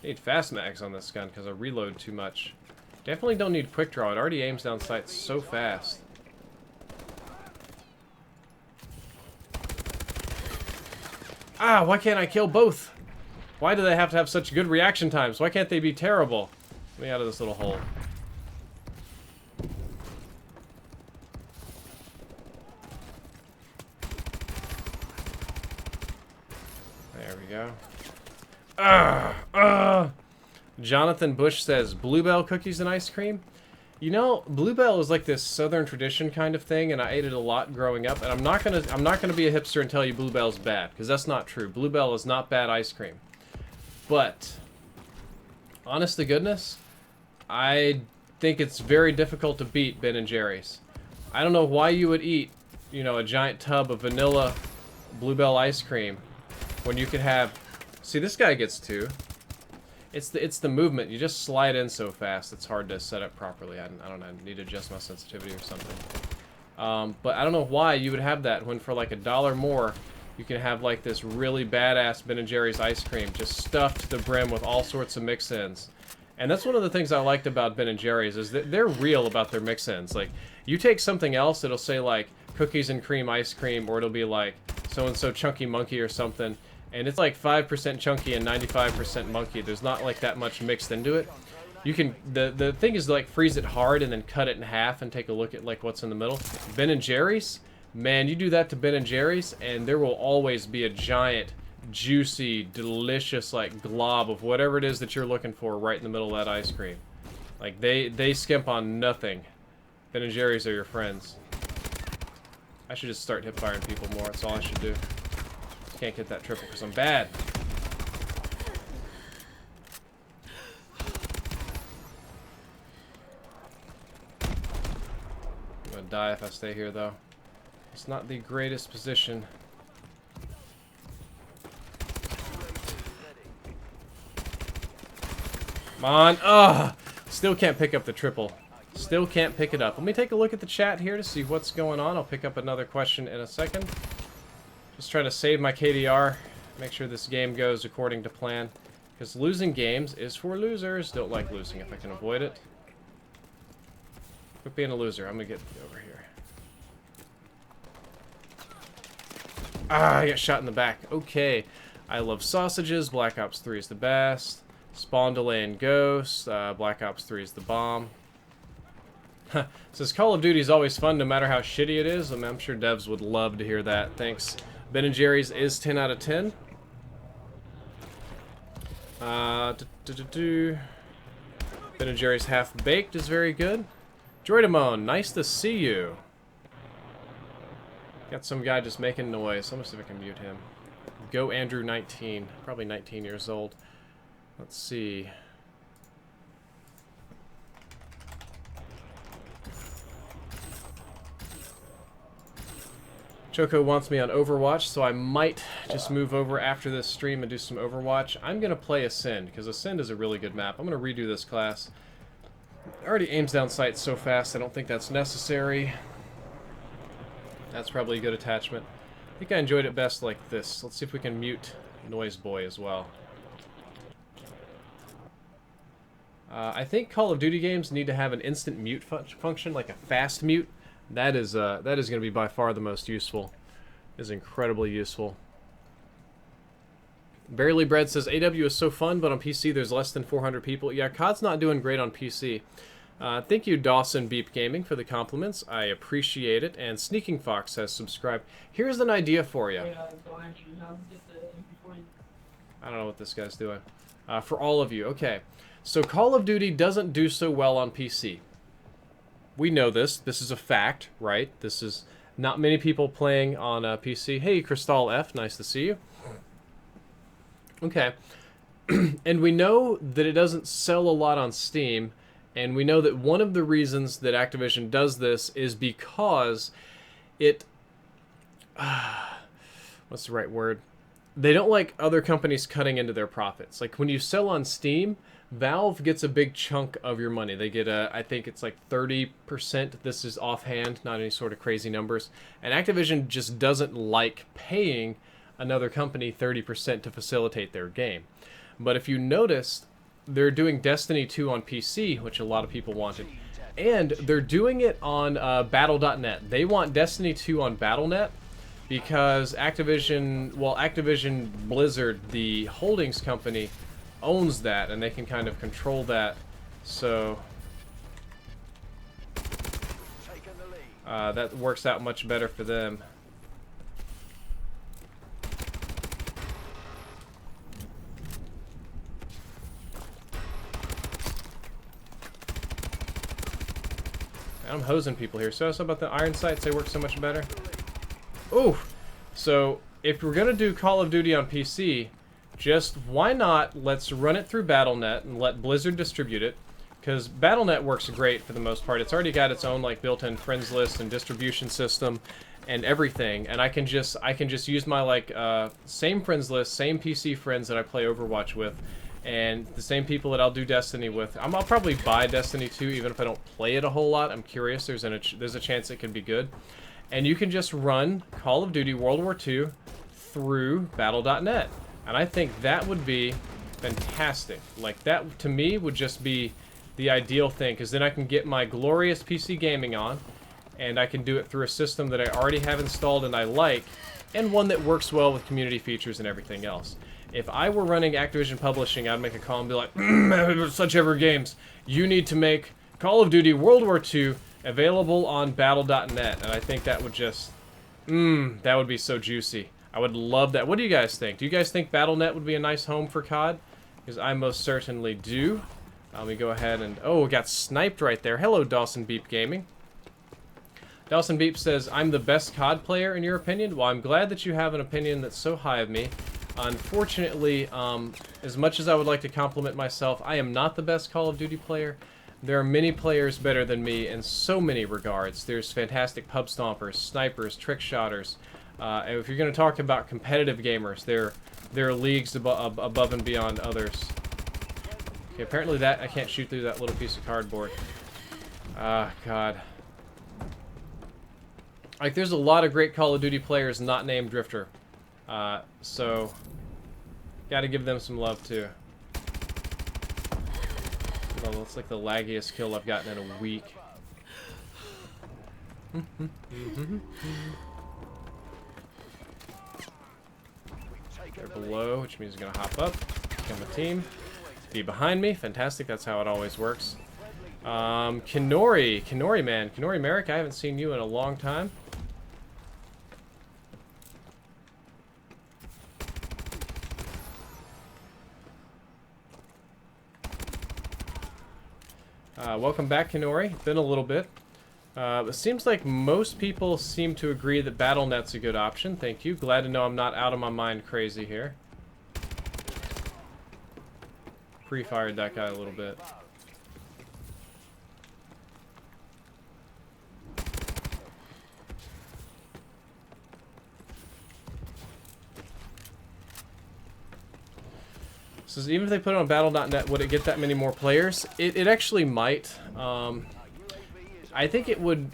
need fast mags on this gun because I reload too much. Definitely don't need quick draw. It already aims down sights so fast. Ah, why can't I kill both? Why do they have to have such good reaction times? Why can't they be terrible? Let me out of this little hole. There we go. Jonathan Bush says, Bluebell cookies and ice cream? You know, Bluebell is like this southern tradition kind of thing, and I ate it a lot growing up, and I'm not gonna be a hipster and tell you Bluebell's bad, because that's not true. Bluebell is not bad ice cream. But, honest to goodness, I think it's very difficult to beat Ben & Jerry's. I don't know why you would eat, you know, a giant tub of vanilla Bluebell ice cream when you could have... See, this guy gets two. It's the movement. You just slide in so fast. It's hard to set up properly. I don't know. I need to adjust my sensitivity or something. But I don't know why you would have that when for like $1 more, you can have like this really badass Ben & Jerry's ice cream just stuffed to the brim with all sorts of mix-ins. And that's one of the things I liked about Ben & Jerry's is that they're real about their mix-ins. Like, you take something else, it'll say like cookies and cream ice cream, or it'll be like so-and-so chunky monkey or something. And it's like 5% chunky and 95% monkey. There's not like that much mixed into it. You can, the thing is to like freeze it hard and then cut it in half and take a look at like what's in the middle. Ben & Jerry's, man, you do that to Ben & Jerry's and there will always be a giant, juicy, delicious like glob of whatever it is that you're looking for right in the middle of that ice cream. Like they skimp on nothing. Ben & Jerry's are your friends. I should just start hip firing people more. That's all I should do. Can't get that triple because I'm bad. I'm gonna die if I stay here though. It's not the greatest position. Come on. Ugh! Still can't pick up the triple. Still can't pick it up. Let me take a look at the chat here to see what's going on. I'll pick up another question in a second. Just try to save my KDR, make sure this game goes according to plan. Because losing games is for losers. Don't like losing if I can avoid it. Quit being a loser. I'm going to get over here. Ah, I got shot in the back. Okay. I love sausages. Black Ops 3 is the best. Spawn Delay and Ghost. Black Ops 3 is the bomb. Says Call of Duty is always fun no matter how shitty it is. I'm sure devs would love to hear that. Thanks. Ben & Jerry's is 10 out of 10. Ben & Jerry's Half Baked is very good. Droidamone, nice to see you. Got some guy just making noise. Let me see if I can mute him. Go Andrew 19. Probably 19 years old. Let's see. Choco wants me on Overwatch, so I might just move over after this stream and do some Overwatch. I'm going to play Ascend, because Ascend is a really good map. I'm going to redo this class. It already aims down sights so fast, I don't think that's necessary. That's probably a good attachment. I think I enjoyed it best like this. Let's see if we can mute Noise Boy as well. I think Call of Duty games need to have an instant mute function, like a fast mute. That is going to be by far the most useful. It is incredibly useful. Barely Bread says, AW is so fun, but on PC there's less than 400 people. Yeah, COD's not doing great on PC. Thank you, Dawson Beep Gaming, for the compliments. I appreciate it. And Sneaking Fox has subscribed. Here's an idea for you. I don't know what this guy's doing. For all of you. Okay. So Call of Duty doesn't do so well on PC. We know this. This is a fact, right? This is not many people playing on PC. Hey, Crystal F, nice to see you. Okay. And we know that it doesn't sell a lot on Steam, and we know that one of the reasons that Activision does this is because it... what's the right word? They don't like other companies cutting into their profits. Like, when you sell on Steam, Valve gets a big chunk of your money. They get I think it's like 30%. This is offhand, not any sort of crazy numbers. And Activision just doesn't like paying another company 30% to facilitate their game. But if you noticed, they're doing Destiny 2 on PC, which a lot of people wanted. And they're doing it on Battle.net. They want Destiny 2 on Battle.net because Activision Blizzard, the holdings company, owns that, and they can kind of control that. So that works out much better for them. I'm hosing people here. So about the iron sights, they work so much better. Ooh! So if we're gonna do Call of Duty on PC, just why not let's run it through Battle.net and let Blizzard distribute it, because Battle.net works great for the most part. It's already got its own like built-in friends list and distribution system and everything, and I can just use my like same friends list, same PC friends that I play Overwatch with, and the same people that I'll do Destiny with. I'll probably buy Destiny 2 even if I don't play it a whole lot. I'm curious. There's a chance it could be good. And you can just run Call of Duty World War II through Battle.net. And I think that would be fantastic. Like, that, to me, would just be the ideal thing, because then I can get my glorious PC gaming on, and I can do it through a system that I already have installed and I like, and one that works well with community features and everything else. If I were running Activision Publishing, I'd make a call and be like, Such Ever Games, you need to make Call of Duty World War II available on Battle.net. And I think that would just, that would be so juicy. I would love that. What do you guys think? Do you guys think Battle.net would be a nice home for COD? Because I most certainly do. Let me go ahead and, oh, we got sniped right there. Hello, Dawson Beep Gaming. Dawson Beep says, I'm the best COD player in your opinion. Well, I'm glad that you have an opinion that's so high of me. Unfortunately, as much as I would like to compliment myself, I am not the best Call of Duty player. There are many players better than me in so many regards. There's fantastic pub stompers, snipers, trick shotters. And if you're going to talk about competitive gamers, there are leagues above and beyond others. Okay, apparently that I can't shoot through that little piece of cardboard. Ah, God. Like, there's a lot of great Call of Duty players not named Drifter. So, gotta give them some love, too. Well, that's like the laggiest kill I've gotten in a week. They're below, which means he's gonna hop up, become a team. Be behind me. Fantastic. That's how it always works. Kenori, man. Kenori Merrick, I haven't seen you in a long time. Welcome back, Kenori. Been a little bit. It seems like most people seem to agree that BattleNet's a good option. Thank you. Glad to know I'm not out of my mind crazy here. Pre-fired that guy a little bit. So even if they put it on Battle.net, would it get that many more players? It actually might. I think it would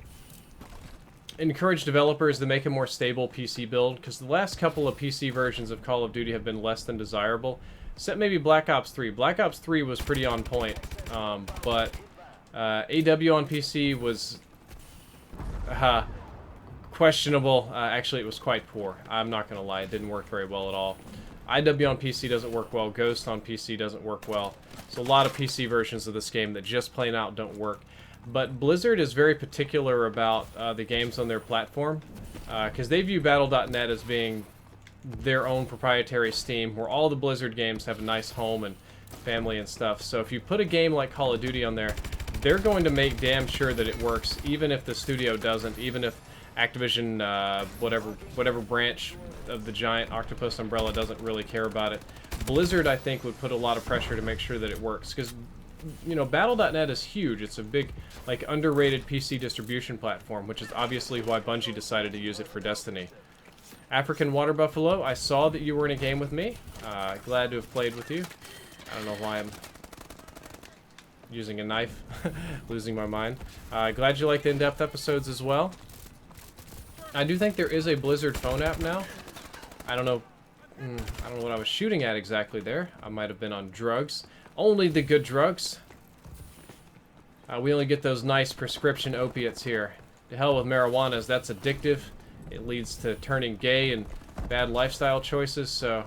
encourage developers to make a more stable PC build, because the last couple of PC versions of Call of Duty have been less than desirable. Except maybe Black Ops 3. Black Ops 3 was pretty on point, but AW on PC was questionable. Actually, it was quite poor. I'm not going to lie. It didn't work very well at all. IW on PC doesn't work well. Ghost on PC doesn't work well. So a lot of PC versions of this game that just plain out don't work. But Blizzard is very particular about the games on their platform, because they view Battle.net as being their own proprietary Steam, where all the Blizzard games have a nice home and family and stuff. So if you put a game like Call of Duty on there, they're going to make damn sure that it works, even if the studio doesn't, even if Activision, whatever branch of the giant octopus umbrella doesn't really care about it. Blizzard, I think, would put a lot of pressure to make sure that it works, because, you know, Battle.net is huge. It's a big, like, underrated PC distribution platform, which is obviously why Bungie decided to use it for Destiny. African Water Buffalo, I saw that you were in a game with me. Glad to have played with you. I don't know why I'm using a knife, losing my mind. Glad you like the in-depth episodes as well. I do think there is a Blizzard phone app now. I don't know what I was shooting at exactly there. I might have been on drugs. Only the good drugs. We only get those nice prescription opiates here. To hell with marijuana, that's addictive. It leads to turning gay and bad lifestyle choices. So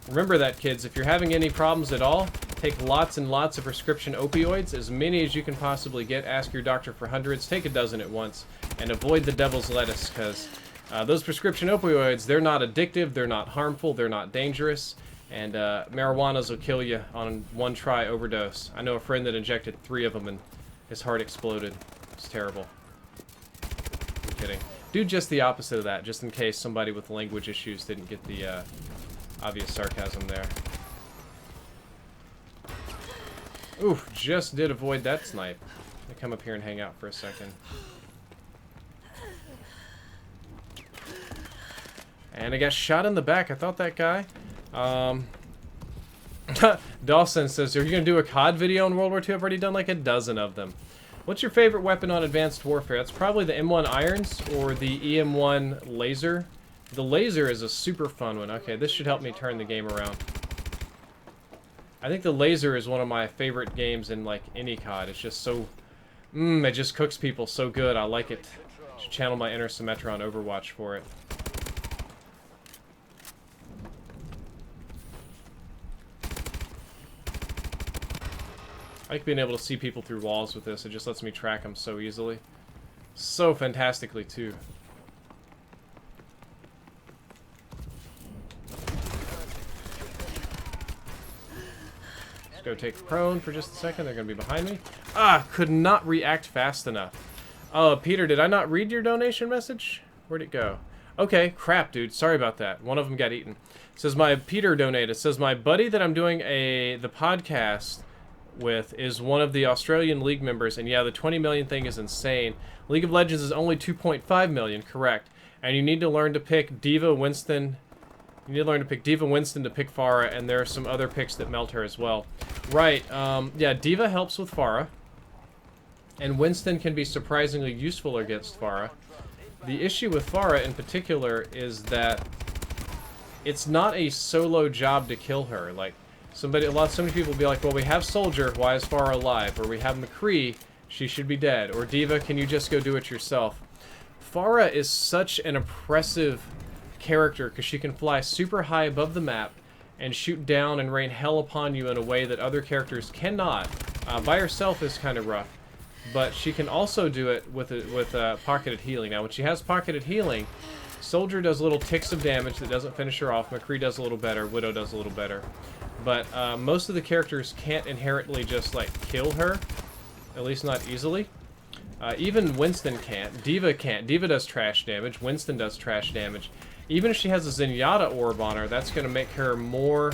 remember that, kids. If you're having any problems at all, take lots and lots of prescription opioids, as many as you can possibly get. Ask your doctor for hundreds. Take a dozen at once. And avoid the devil's lettuce, because those prescription opioids, they're not addictive, they're not harmful, they're not dangerous, and marijuanas will kill you on one try overdose. I know a friend that injected 3 of them and his heart exploded. It's terrible. I'm kidding. Do just the opposite of that, just in case somebody with language issues didn't get the obvious sarcasm there. Oof, just did avoid that snipe. Let me come up here and hang out for a second. And I got shot in the back. I thought that guy. Dawson says, are you going to do a CoD video in World War II? I've already done like a dozen of them. What's your favorite weapon on Advanced Warfare? That's probably the M1 Irons or the EM1 Laser. The Laser is a super fun one. Okay, this should help me turn the game around. I think the Laser is one of my favorite games in like any CoD. It's just so... it just cooks people so good. I like it. Should channel my inner Symmetra on Overwatch for it. I like being able to see people through walls with this. It just lets me track them so easily. So fantastically, too. Let's go take prone for just a second. They're going to be behind me. Ah, could not react fast enough. Oh, Peter, did I not read your donation message? Where'd it go? Okay, crap, dude. Sorry about that. One of them got eaten. It says Peter donated. It says my buddy that I'm doing the podcast with is one of the Australian League members, and yeah, the 20 million thing is insane. League of Legends is only 2.5 million, correct. And you need to learn to pick Diva Winston. You need to learn to pick Diva Winston to pick Pharah, and there are some other picks that melt her as well. Right, yeah, Diva helps with Pharah, and Winston can be surprisingly useful against Pharah. The issue with Pharah in particular is that it's not a solo job to kill her. Like, so many people will be like, well, we have Soldier, why is Pharah alive? Or we have McCree, she should be dead. Or Diva, can you just go do it yourself? Pharah is such an oppressive character because she can fly super high above the map. and shoot down and rain hell upon you in a way that other characters cannot. By herself is kind of rough, but she can also do it with pocketed healing. Now, when she has pocketed healing, Soldier does little ticks of damage that doesn't finish her off. McCree does a little better. Widow does a little better. But most of the characters can't inherently just, like, kill her. At least not easily. Even Winston can't. D.Va can't. D.Va does trash damage. Winston does trash damage. Even if she has a Zenyatta orb on her, that's going to make her more...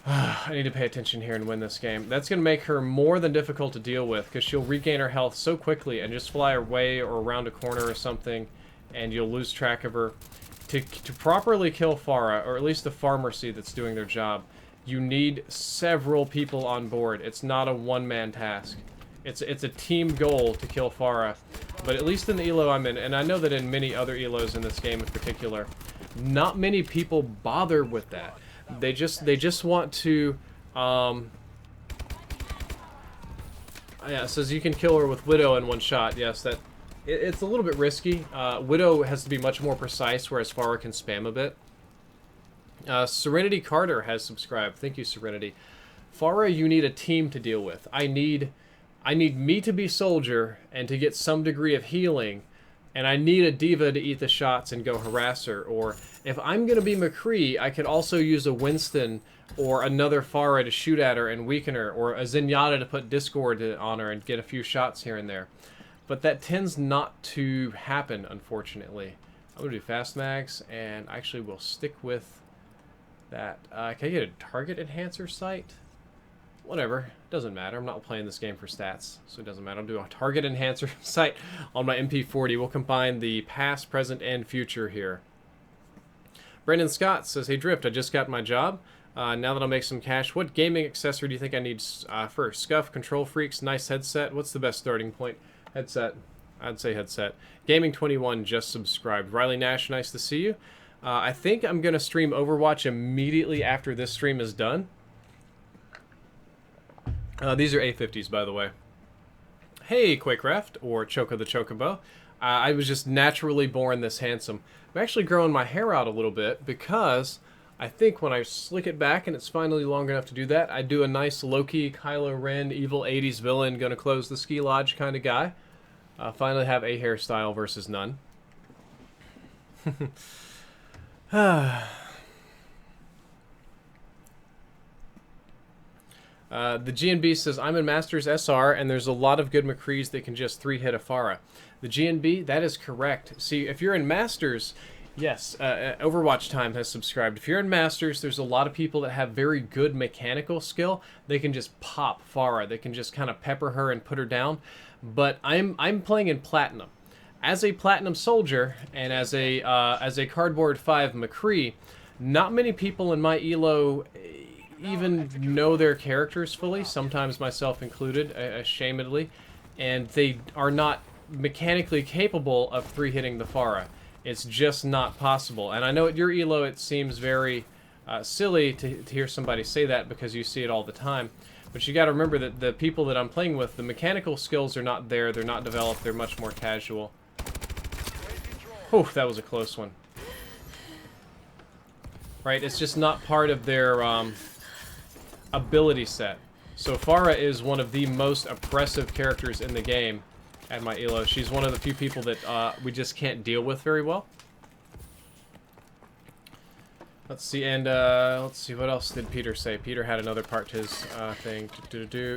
I need to pay attention here and win this game. That's going to make her more than difficult to deal with, because she'll regain her health so quickly and just fly away or around a corner or something, and you'll lose track of her. To properly kill Pharah, or at least the Pharmacy that's doing their job, you need several people on board. It's not a one-man task. It's a team goal to kill Pharah. But at least in the elo I'm in, and I know that in many other elos in this game in particular, not many people bother with that. They just want to, yeah, it says you can kill her with Widow in one shot. Yes, it's a little bit risky. Widow has to be much more precise, whereas Pharah can spam a bit. Serenity Carter has subscribed. Thank you, Serenity. Pharah, you need a team to deal with. I need me to be Soldier and to get some degree of healing, and I need a D.Va to eat the shots and go harass her. Or if I'm going to be McCree, I could also use a Winston or another Pharah to shoot at her and weaken her, or a Zenyatta to put Discord on her and get a few shots here and there. But that tends not to happen, unfortunately. I'm going to do fast mags, and actually we'll stick with that. Can I get a target enhancer sight? Whatever. Doesn't matter. I'm not playing this game for stats, so it doesn't matter. I'll do a target enhancer sight on my MP40. We'll combine the past, present, and future here. Brendan Scott says, hey Drift, I just got my job. Now that I'll make some cash, what gaming accessory do you think I need first? Scuff, Control Freaks, nice headset. What's the best starting point? Headset. I'd say headset. Gaming21 just subscribed. Riley Nash, nice to see you. I think I'm going to stream Overwatch immediately after this stream is done. These are A50s, by the way. Hey, Quakecraft, or Choco the Chocobo. I was just naturally born this handsome. I'm actually growing my hair out a little bit because I think when I slick it back and it's finally long enough to do that, I do a nice Loki, Kylo Ren, evil 80s villain, gonna close the ski lodge kind of guy. Finally have a hairstyle versus none. The GNB says, I'm in Masters SR, and there's a lot of good McCrees that can just 3-hit a Pharah. The GNB, that is correct. See, if you're in Masters, yes, Overwatch Time has subscribed. If you're in Masters, there's a lot of people that have very good mechanical skill. They can just pop Pharah. They can just kind of pepper her and put her down. But I'm playing in Platinum. As a Platinum Soldier, and as a Cardboard 5 McCree, not many people in my elo even know their characters fully, sometimes myself included, ashamedly, and they are not mechanically capable of 3-hitting the Pharah. It's just not possible. And I know at your elo it seems very silly to hear somebody say that because you see it all the time, but you got to remember that the people that I'm playing with, the mechanical skills are not there, they're not developed, they're much more casual. Whew, that was a close one. Right, it's just not part of their ability set. So Pharah is one of the most oppressive characters in the game at my elo. She's one of the few people that we just can't deal with very well. Let's see, and let's see, what else did Peter say? Peter had another part to his thing.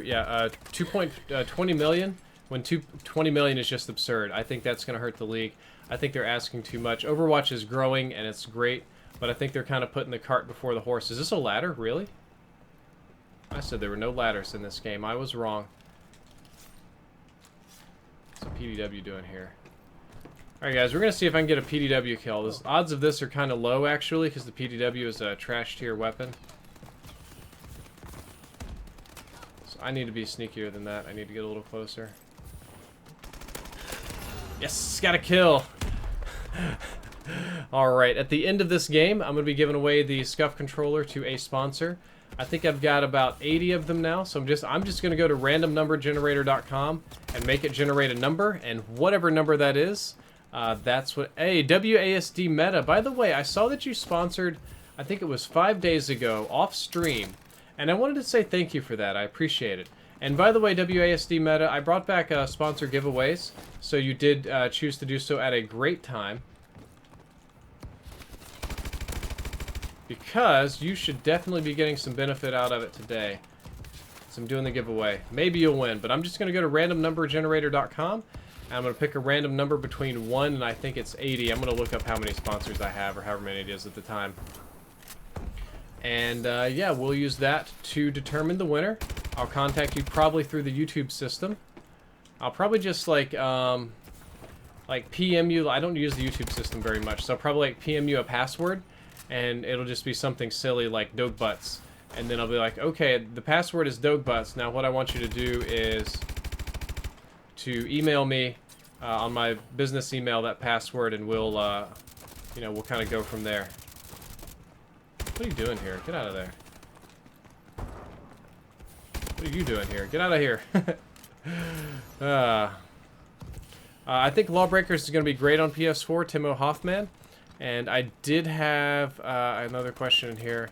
Yeah, 20 million. When 20 million is just absurd. I think that's going to hurt the league. I think they're asking too much. Overwatch is growing, and it's great, but I think they're kind of putting the cart before the horse. Is this a ladder? Really? I said there were no ladders in this game. I was wrong. What's a PDW doing here? Alright guys, we're going to see if I can get a PDW kill. The odds of this are kind of low actually, because the PDW is a trash tier weapon. So I need to be sneakier than that. I need to get a little closer. Yes, got a kill! Alright, at the end of this game, I'm going to be giving away the Scuff controller to a sponsor. I think I've got about 80 of them now, so I'm just going to go to randomnumbergenerator.com and make it generate a number, and whatever number that is, That's what... Hey, WASD Meta. By the way, I saw that you sponsored, I think it was 5 days ago, off stream. And I wanted to say thank you for that. I appreciate it. And by the way, WASD Meta, I brought back sponsor giveaways. So you did choose to do so at a great time. Because you should definitely be getting some benefit out of it today. So I'm doing the giveaway. Maybe you'll win, but I'm just going to go to randomnumbergenerator.com. I'm going to pick a random number between 1 and I think it's 80. I'm going to look up how many sponsors I have or however many it is at the time. And yeah, we'll use that to determine the winner. I'll contact you probably through the YouTube system. I'll probably just like PM you. I don't use the YouTube system very much, so I'll probably like PM you a password, and it'll just be something silly like Dog Butts. And then I'll be like, okay, the password is Dog Butts. Now what I want you to do is to email me on my business email that password, and we'll, you know, we'll kind of go from there. What are you doing here? Get out of there. What are you doing here? Get out of here. I think Lawbreakers is going to be great on PS4, Timo Hoffman. And I did have another question in here.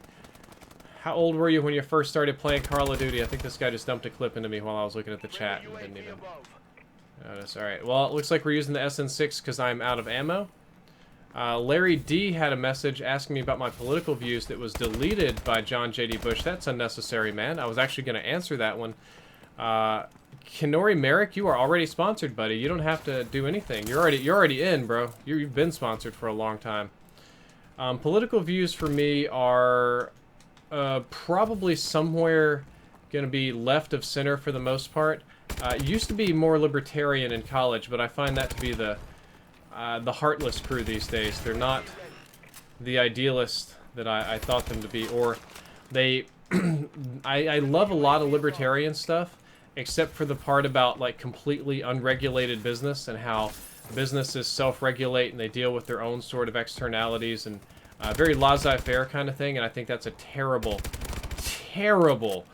How old were you when you first started playing Call of Duty? I think this guy just dumped a clip into me while I was looking at the chat. And didn't even notice. Alright, well, it looks like we're using the SN6 because I'm out of ammo. Larry D had a message asking me about my political views that was deleted by John J.D. Bush. That's unnecessary, man. I was actually going to answer that one. Kenori Merrick, you are already sponsored, buddy. You don't have to do anything. You're already in, bro. You've been sponsored for a long time. Political views for me are probably somewhere going to be left of center for the most part. It used to be more libertarian in college, but I find that to be the heartless crew these days. They're not the idealist that I thought them to be, or they... I love a lot of libertarian stuff, except for the part about like completely unregulated business and how businesses self-regulate and they deal with their own sort of externalities and very laissez-faire kind of thing, and I think that's a terrible, terrible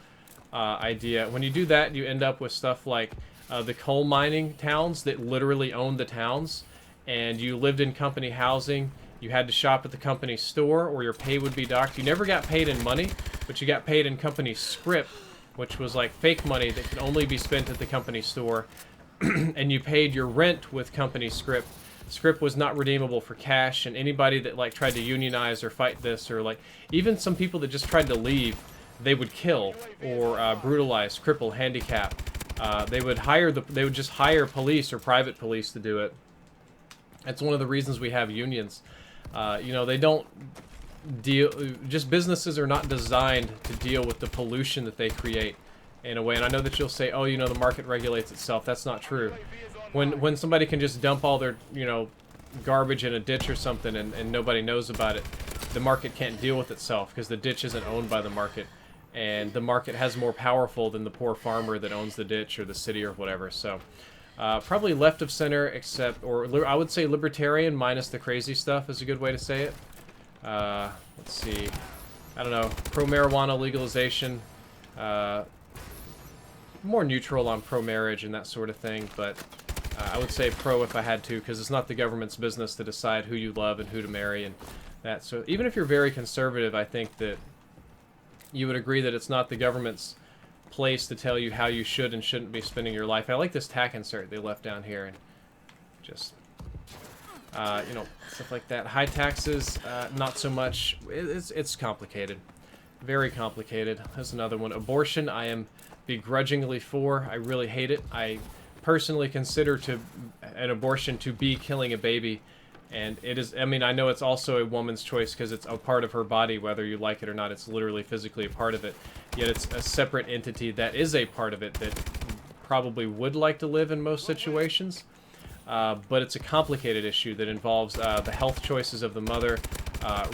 idea. When you do that, you end up with stuff like the coal mining towns that literally own the towns, and you lived in company housing, you had to shop at the company store, or your pay would be docked. You never got paid in money, but you got paid in company script, which was like fake money that could only be spent at the company store, and you paid your rent with company script. Script was not redeemable for cash, and anybody that like tried to unionize or fight this, or like even some people that just tried to leave, they would kill or brutalize, cripple, handicap. They would just hire police or private police to do it. That's one of the reasons we have unions. You know, they don't deal... Just businesses are not designed to deal with the pollution that they create in a way. And I know that you'll say, oh, you know, the market regulates itself. That's not true. When somebody can just dump all their, you know, garbage in a ditch or something and nobody knows about it, the market can't deal with itself because the ditch isn't owned by the market. And the market has more powerful than the poor farmer that owns the ditch or the city or whatever. So... probably left of center, except, or I would say libertarian minus the crazy stuff is a good way to say it. Let's see. I don't know. Pro-marijuana legalization. More neutral on pro-marriage and that sort of thing, but I would say pro if I had to, because it's not the government's business to decide who you love and who to marry and that. So even if you're very conservative, I think that you would agree that it's not the government's place to tell you how you should and shouldn't be spending your life. I like this tack insert they left down here, and just you know, stuff like that. High taxes, not so much. It's complicated, very complicated. There's another one. Abortion, I am begrudgingly for. I really hate it. I personally consider an abortion to be killing a baby, and it is. I mean, I know it's also a woman's choice because it's a part of her body, whether you like it or not. It's literally physically a part of it. Yet it's a separate entity that is a part of it that probably would like to live in most situations. But it's a complicated issue that involves the health choices of the mother,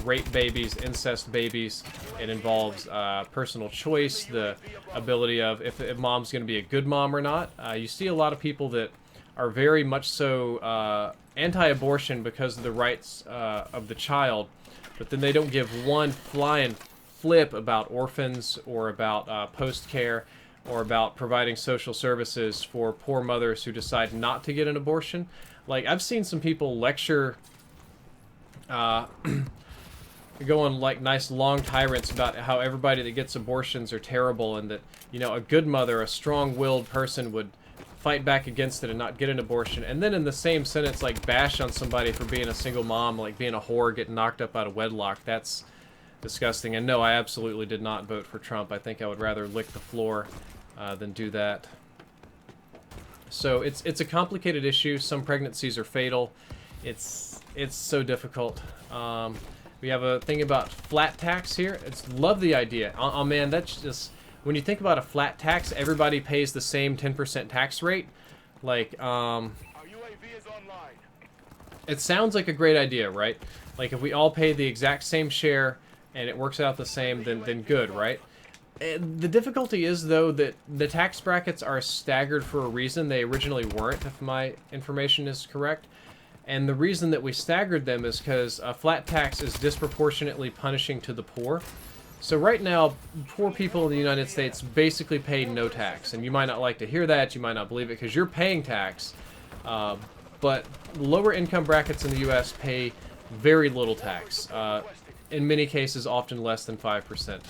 rape babies, incest babies. It involves personal choice, the ability of if mom's going to be a good mom or not. You see a lot of people that are very much so anti-abortion because of the rights of the child, but then they don't give one flying flip about orphans or about post-care or about providing social services for poor mothers who decide not to get an abortion. Like, I've seen some people lecture, go on like nice long tirades about how everybody that gets abortions are terrible, and that, you know, a good mother, a strong-willed person would fight back against it and not get an abortion, and then in the same sentence, like, bash on somebody for being a single mom, like being a whore, getting knocked up out of wedlock. That's disgusting. And no, I absolutely did not vote for Trump. I think I would rather lick the floor than do that. So it's a complicated issue. Some pregnancies are fatal. It's so difficult. We have a thing about flat tax here. Love the idea. Oh man, that's just, when you think about a flat tax, everybody pays the same 10% tax rate. Like, Our UAV is online. it sounds like a great idea, right? Like, if we all pay the exact same share and it works out the same, then good, right? The difficulty is, though, that the tax brackets are staggered for a reason. They originally weren't, if my information is correct. And the reason that we staggered them is because a flat tax is disproportionately punishing to the poor. So right now, poor people in the United States basically pay no tax. And you might not like to hear that, you might not believe it, because you're paying tax. But lower income brackets in the U.S. pay very little tax. In many cases, often less than 5%.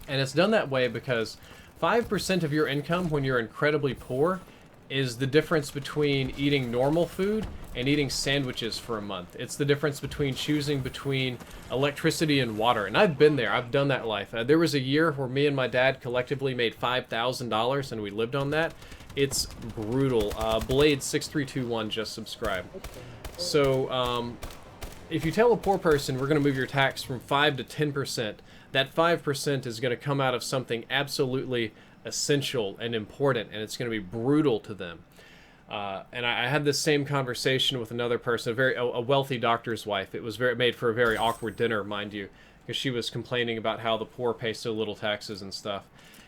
And it's done that way because 5% of your income when you're incredibly poor is the difference between eating normal food and eating sandwiches for a month. It's the difference between choosing between electricity and water. And I've been there. I've done that life. There was a year where me and my dad collectively made $5,000 and we lived on that. It's brutal. Blade6321 just subscribed. So, if you tell a poor person we're going to move your tax from 5 to 10%, that 5% is going to come out of something absolutely essential and important, and it's going to be brutal to them. And I had this same conversation with another person, a wealthy doctor's wife. It was made for a very awkward dinner, mind you, because she was complaining about how the poor pay so little taxes and stuff.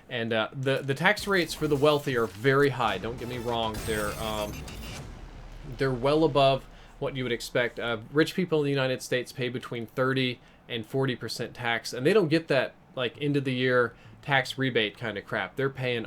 And the tax rates for the wealthy are very high. Don't get me wrong; they're well above what you would expect. Rich people in the United States pay between 30 and 40% tax, and they don't get that like end of the year tax rebate kind of crap. They're paying.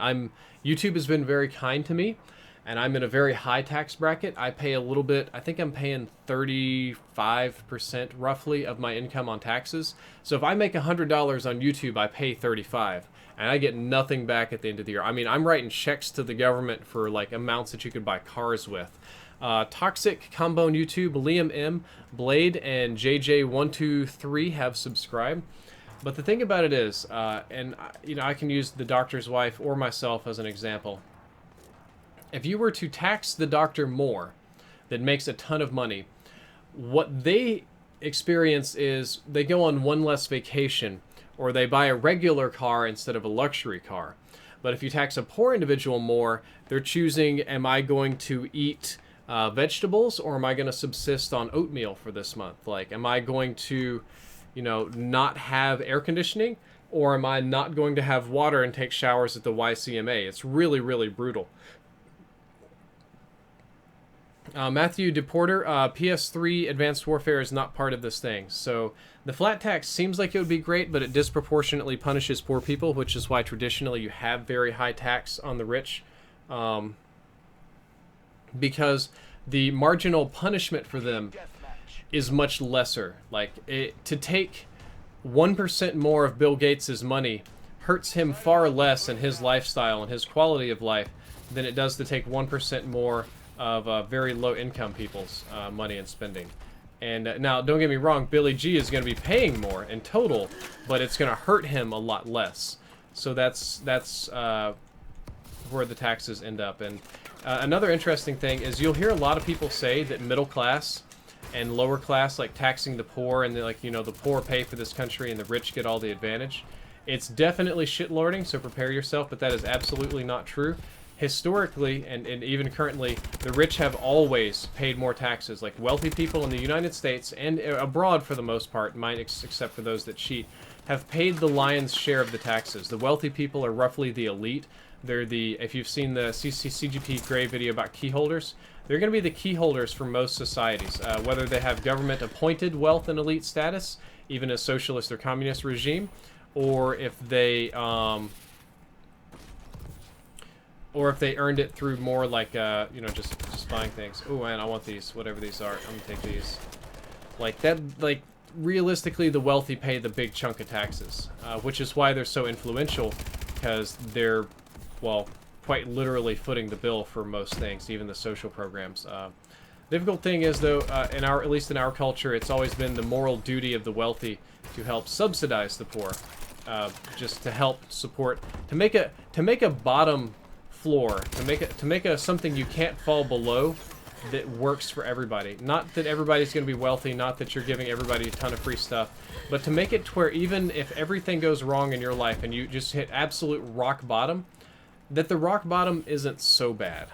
YouTube has been very kind to me, and I'm in a very high tax bracket. I pay a little bit. I think I'm paying 35% roughly of my income on taxes. So if I make $100 on YouTube, I pay 35, and I get nothing back at the end of the year. I mean, I'm writing checks to the government for like amounts that you could buy cars with. Toxic Combo on YouTube, Liam M, Blade, and JJ123 have subscribed. But the thing about it is, and you know, I can use the doctor's wife or myself as an example. If you were to tax the doctor more, that makes a ton of money, what they experience is they go on one less vacation, or they buy a regular car instead of a luxury car. But if you tax a poor individual more, they're choosing, am I going to eat vegetables, or am I going to subsist on oatmeal for this month? Like, am I going to, you know, not have air conditioning, or am I not going to have water and take showers at the YCMA? It's really, really brutal. Matthew DePorter, PS3 Advanced Warfare is not part of this thing. So the flat tax seems like it would be great, but it disproportionately punishes poor people, which is why traditionally you have very high tax on the rich. Because the marginal punishment for them is much lesser. Like, to take 1% more of Bill Gates' money hurts him far less in his lifestyle and his quality of life than it does to take 1% more of very low-income people's money and spending. And now, don't get me wrong, Billy G is going to be paying more in total, but it's going to hurt him a lot less. So that's where the taxes end up. And another interesting thing is you'll hear a lot of people say that middle class and lower class, like taxing the poor, and like, you know, the poor pay for this country and the rich get all the advantage. It's definitely shitlording, so prepare yourself, but that is absolutely not true. Historically, and even currently, the rich have always paid more taxes. Like, wealthy people in the United States and abroad for the most part, except for those that cheat, have paid the lion's share of the taxes. The wealthy people are roughly the elite. They're the, if you've seen the CGP Grey video about key holders, they're going to be the key holders for most societies, whether they have government-appointed wealth and elite status, even a socialist or communist regime, or if they earned it through more like, you know, just just buying things. Oh, and I want these, whatever these are. I'm gonna take these. Like that, like realistically, the wealthy pay the big chunk of taxes, which is why they're so influential, because they're, well, quite literally footing the bill for most things, even the social programs. Difficult thing is, though, at least in our culture, it's always been the moral duty of the wealthy to help subsidize the poor, just to help support, to make a bottom floor, to make a something you can't fall below that works for everybody. Not that everybody's going to be wealthy, not that you're giving everybody a ton of free stuff, but to make it to where even if everything goes wrong in your life and you just hit absolute rock bottom, that the rock bottom isn't so bad.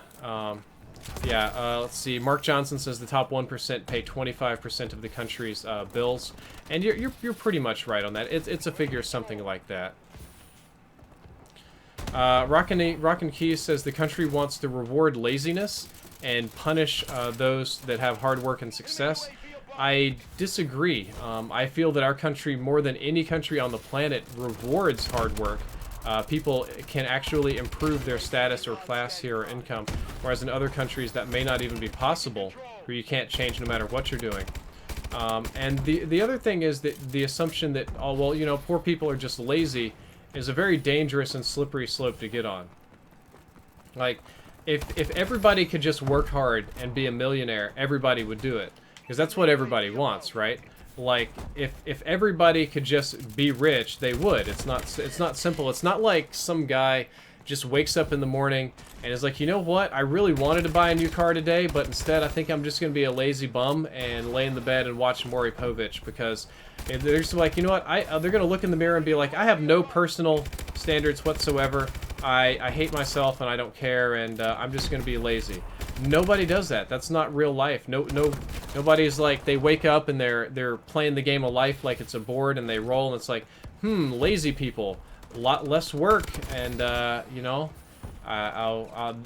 Let's see. Mark Johnson says the top 1% pay 25% of the country's bills, and you're pretty much right on that. It's a figure something like that. Rockin' Keys says the country wants to reward laziness and punish those that have hard work and success. I disagree. I feel that our country, more than any country on the planet, rewards hard work. People can actually improve their status or class here or income, whereas in other countries that may not even be possible, where you can't change no matter what you're doing. And the other thing is that the assumption that, oh, well, you know, poor people are just lazy is a very dangerous and slippery slope to get on. Like, if everybody could just work hard and be a millionaire, everybody would do it. Because that's what everybody wants, right? Like, if everybody could just be rich, they would. It's not simple. It's not like some guy just wakes up in the morning and is like, you know what? I really wanted to buy a new car today, but instead I think I'm just going to be a lazy bum and lay in the bed and watch Maury Povich, because they're just like, you know what? They're going to look in the mirror and be like, I have no personal standards whatsoever. I hate myself and I don't care, and I'm just going to be lazy. Nobody does that. That's not real life. Nobody's like, they wake up and they're playing the game of life like it's a board, and they roll and it's like, lazy people, a lot less work, and you know,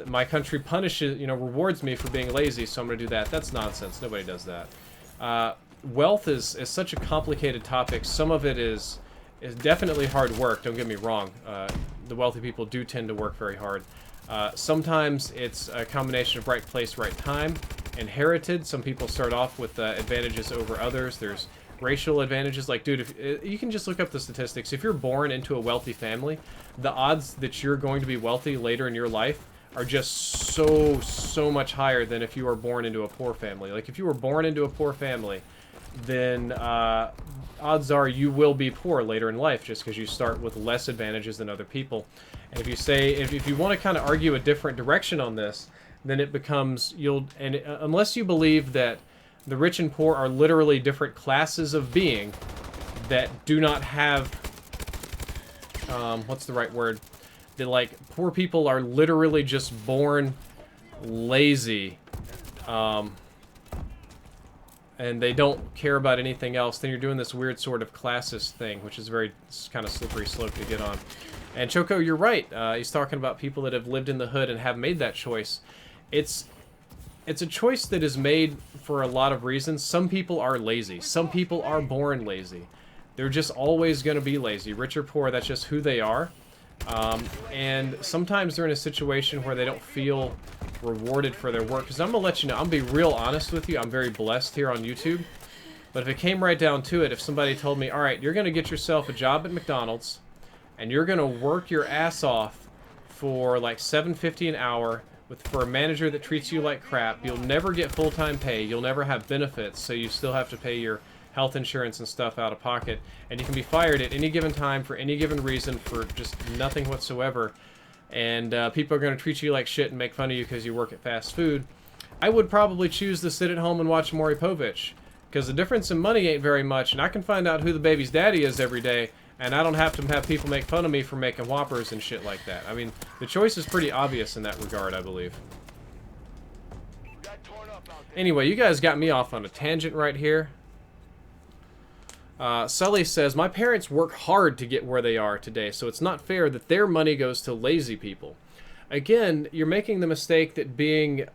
my country punishes, you know, rewards me for being lazy, so I'm gonna do that. That's nonsense. Nobody does that. Wealth is such a complicated topic. Some of it is definitely hard work. Don't get me wrong. The wealthy people do tend to work very hard. Sometimes it's a combination of right place, right time, inherited. Some people start off with advantages over others. There's racial advantages. Like, dude, if you can just look up the statistics. If you're born into a wealthy family, the odds that you're going to be wealthy later in your life are just so much higher than if you were born into a poor family. Like, if you were born into a poor family, then odds are you will be poor later in life, just because you start with less advantages than other people. And if you say, if you want to kind of argue a different direction on this, then it becomes, unless you believe that the rich and poor are literally different classes of being that do not have, what's the right word? That, like, poor people are literally just born lazy, and they don't care about anything else, then you're doing this weird sort of classist thing, which is a very kind of slippery slope to get on. And Choco, you're right. He's talking about people that have lived in the hood and have made that choice. It's a choice that is made for a lot of reasons. Some people are lazy. Some people are born lazy. They're just always going to be lazy. Rich or poor, that's just who they are. And sometimes they're in a situation where they don't feel rewarded for their work. Because I'm going to let you know, I'm going to be real honest with you. I'm very blessed here on YouTube. But if it came right down to it, if somebody told me, all right, you're going to get yourself a job at McDonald's, and you're going to work your ass off for like $7.50 an hour for a manager that treats you like crap, you'll never get full-time pay, you'll never have benefits, so you still have to pay your health insurance and stuff out of pocket, and you can be fired at any given time for any given reason for just nothing whatsoever, and people are going to treat you like shit and make fun of you because you work at fast food, I would probably choose to sit at home and watch Maury Povich, because the difference in money ain't very much, and I can find out who the baby's daddy is every day, and I don't have to have people make fun of me for making Whoppers and shit like that. I mean, the choice is pretty obvious in that regard, I believe. Anyway, you guys got me off on a tangent right here. Sully says, my parents work hard to get where they are today, so it's not fair that their money goes to lazy people. Again, you're making the mistake that being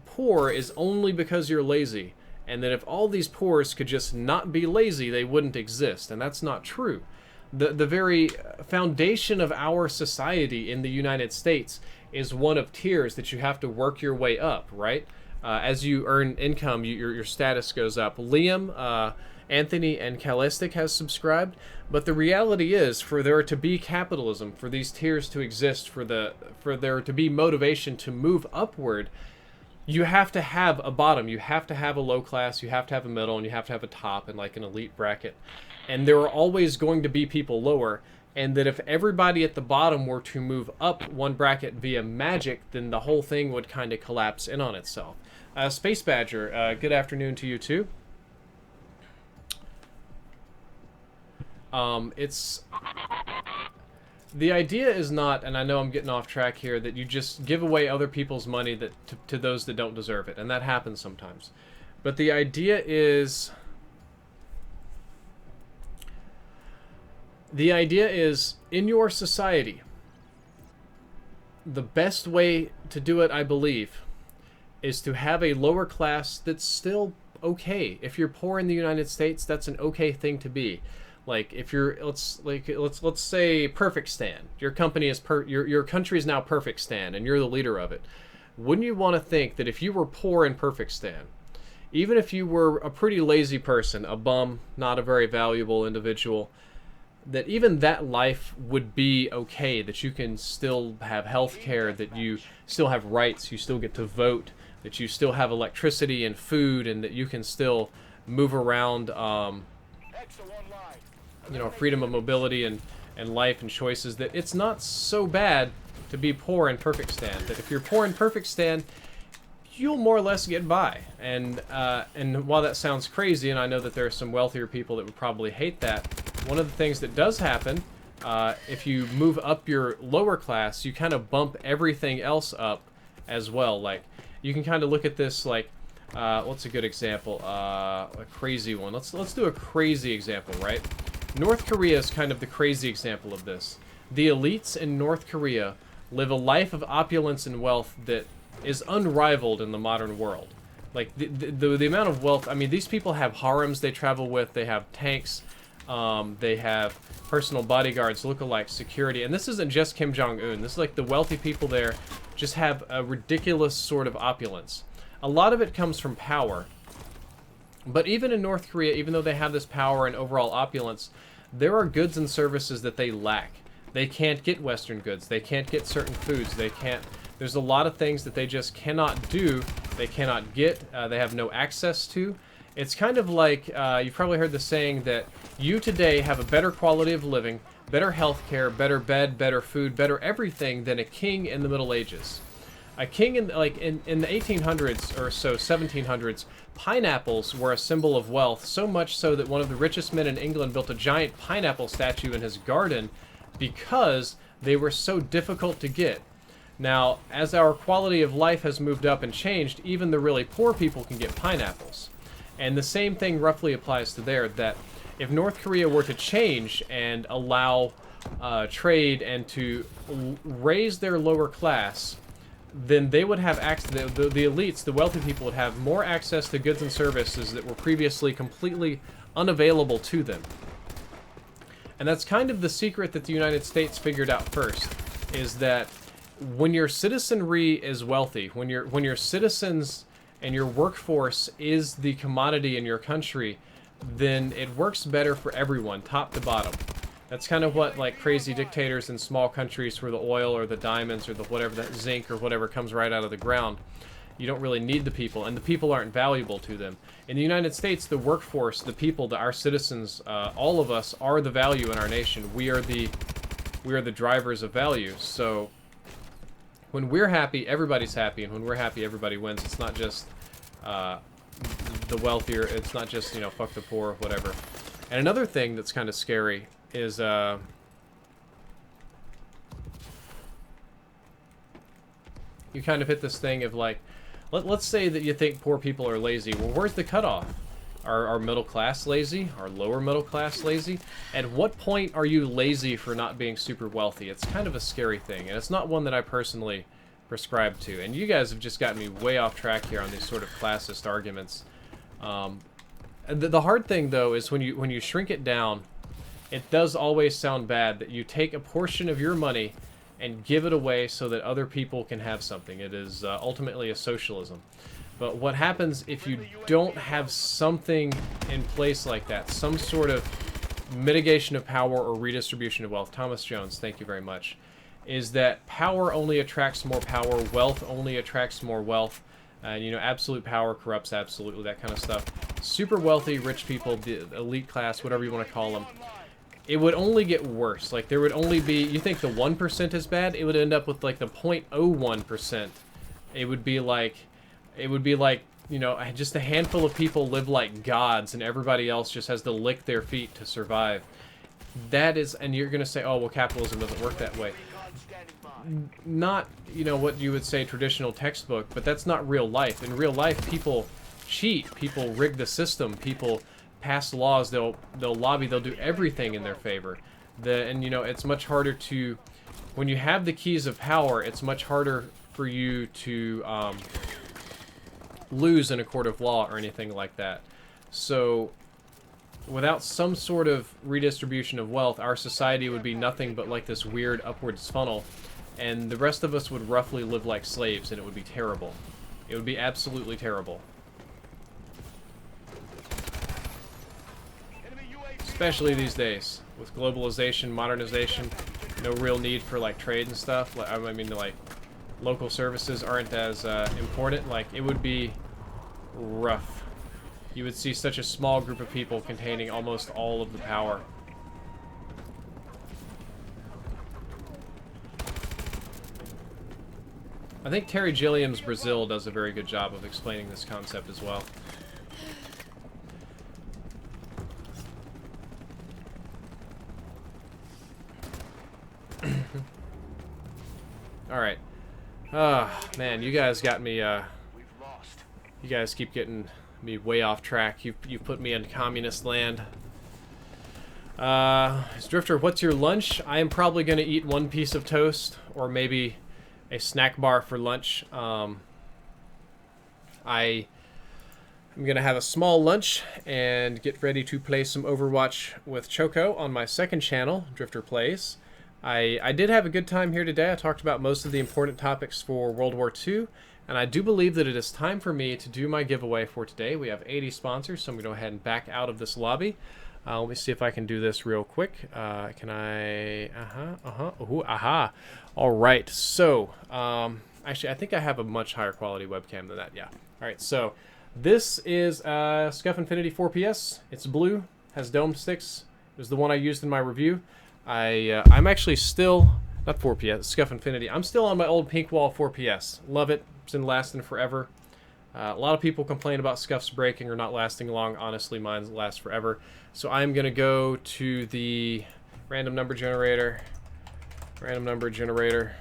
poor is only because you're lazy, and that if all these poors could just not be lazy, they wouldn't exist, and that's not true. The very foundation of our society in the United States is one of tiers that you have to work your way up, right? as you earn income, your status goes up. Liam, Anthony, and Calistic has subscribed, but the reality is, for there to be capitalism, for these tiers to exist, for there to be motivation to move upward, you have to have a bottom, you have to have a low class, you have to have a middle, and you have to have a top and like an elite bracket. And there are always going to be people lower, and that if everybody at the bottom were to move up one bracket via magic, then the whole thing would kind of collapse in on itself. Space Badger, good afternoon to you too. The idea is not, and I know I'm getting off track here, that you just give away other people's money to those that don't deserve it, and that happens sometimes. But the idea is... in your society, the best way to do it, I believe, is to have a lower class that's still okay. If you're poor in the United States, that's an okay thing to be. Like if you're let's say Perfect-Stan. Your company is your country is now Perfect-Stan, and you're the leader of it. Wouldn't you want to think that if you were poor in Perfect-Stan, even if you were a pretty lazy person, a bum, not a very valuable individual, that even that life would be okay, that you can still have health care, that you still have rights, you still get to vote, that you still have electricity and food, and that you can still move around, you know, freedom of mobility and life and choices, that it's not so bad to be poor in Perfect-Stan, that if you're poor in Perfect-Stan, you'll more or less get by. And while that sounds crazy, and I know that there are some wealthier people that would probably hate that, one of the things that does happen, if you move up your lower class, you kind of bump everything else up as well. Like, you can kind of look at this like, what's a good example? A crazy one. Let's do a crazy example, right? North Korea is kind of the crazy example of this. The elites in North Korea live a life of opulence and wealth that is unrivaled in the modern world. Like, the amount of wealth, I mean, these people have harems they travel with, they have tanks, they have personal bodyguards, look-alike security, and this isn't just Kim Jong-un. This is like the wealthy people there just have a ridiculous sort of opulence. A lot of it comes from power, but even in North Korea, even though they have this power and overall opulence, there are goods and services that they lack. They can't get Western goods, they can't get certain foods, they can't... There's a lot of things that they just cannot do, they cannot get, they have no access to. It's kind of like, you've probably heard the saying that you today have a better quality of living, better healthcare, better bed, better food, better everything than a king in the Middle Ages. A king in the 1800s or so, 1700s, pineapples were a symbol of wealth, so much so that one of the richest men in England built a giant pineapple statue in his garden because they were so difficult to get. Now, as our quality of life has moved up and changed, even the really poor people can get pineapples. And the same thing roughly applies to there, that if North Korea were to change and allow trade and to raise their lower class, then they would have access, the elites, the wealthy people would have more access to goods and services that were previously completely unavailable to them. And that's kind of the secret that the United States figured out first, is that when your citizenry is wealthy, when your citizens and your workforce is the commodity in your country, then it works better for everyone, top to bottom. That's kind of what, like, crazy dictators in small countries where the oil or the diamonds or the whatever, that zinc or whatever comes right out of the ground, you don't really need the people, and the people aren't valuable to them. In the United States, the workforce, the people, our citizens, all of us are the value in our nation. We are the drivers of value. So when we're happy, everybody's happy, and when we're happy, everybody wins. It's not just the wealthier, it's not just, you know, fuck the poor, whatever. And another thing that's kind of scary is you kind of hit this thing of like, let's say that you think poor people are lazy. Well, where's the cutoff? Are middle class lazy? Are lower middle class lazy? At what point are you lazy for not being super wealthy? It's kind of a scary thing, and it's not one that I personally prescribe to. And you guys have just gotten me way off track here on these sort of classist arguments. The hard thing, though, is when you shrink it down, it does always sound bad that you take a portion of your money and give it away so that other people can have something. It is ultimately a socialism. But what happens if you don't have something in place like that, some sort of mitigation of power or redistribution of wealth? Thomas Jones, thank you very much. Is that power only attracts more power, wealth only attracts more wealth, and you know, absolute power corrupts absolutely, that kind of stuff. Super wealthy, rich people, the elite class, whatever you want to call them, it would only get worse. Like, there would only be, you think the 1% is bad? It would end up with like the 0.01%. It would be like, you know, just a handful of people live like gods and everybody else just has to lick their feet to survive. That is, and you're going to say, oh, well, capitalism doesn't work that way. Not, you know, what you would say traditional textbook, but that's not real life. In real life, people cheat, people rig the system, people pass laws, they'll lobby, they'll do everything in their favor. And you know, it's much harder to, when you have the keys of power, it's much harder for you to lose in a court of law or anything like that. So without some sort of redistribution of wealth, our society would be nothing but like this weird upwards funnel, and the rest of us would roughly live like slaves, and it would be terrible. It would be absolutely terrible. Especially these days, with globalization, modernization, no real need for like trade and stuff. I mean, like, local services aren't as important. Like, it would be rough. You would see such a small group of people containing almost all of the power. I think Terry Gilliam's Brazil does a very good job of explaining this concept as well. Alright. Man, you guys got me, you guys keep getting me way off track. You've put me in communist land. Drifter, what's your lunch? I am probably going to eat one piece of toast, or maybe a snack bar for lunch. I'm going to have a small lunch and get ready to play some Overwatch with Choco on my second channel, Drifter Plays. I did have a good time here today. I talked about most of the important topics for World War II, and I do believe that it is time for me to do my giveaway for today. We have 80 sponsors, so I'm going to go ahead and back out of this lobby. Let me see if I can do this real quick. Can I... All right, so... actually, I think I have a much higher quality webcam than that, yeah. All right, so this is Scuff Infinity 4PS. It's blue, has dome sticks. It was the one I used in my review. I'm actually still... Not 4PS, Scuff Infinity. I'm still on my old pink wall 4PS. Love it. It's been lasting forever. A lot of people complain about Scuffs breaking or not lasting long. Honestly, mine lasts forever. So I'm going to go to the random number generator. Random number generator.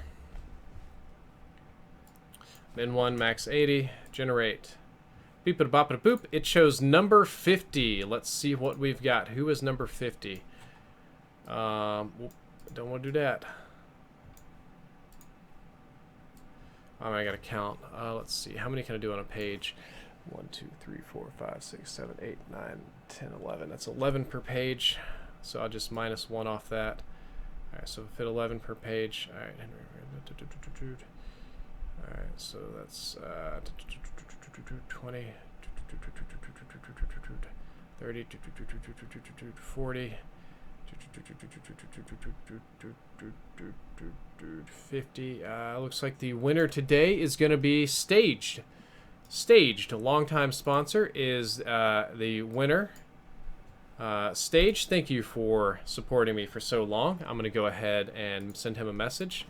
Min 1, max 80. Generate. Beep-a bop a boop. It shows number 50. Let's see what we've got. Who is number 50? Don't want to do that. I gotta count. Let's see. How many can I do on a page? 1, 2, 3, 4, 5, 6, 7, 8, 9, 10, 11. That's 11 per page. So I'll just minus 1 off that. Alright, so fit 11 per page. Alright, alright, so that's 20, 30, 40. 50. Looks like the winner today is going to be Staged. Staged, a longtime sponsor, is the winner. Staged, thank you for supporting me for so long. I'm going to go ahead and send him a message.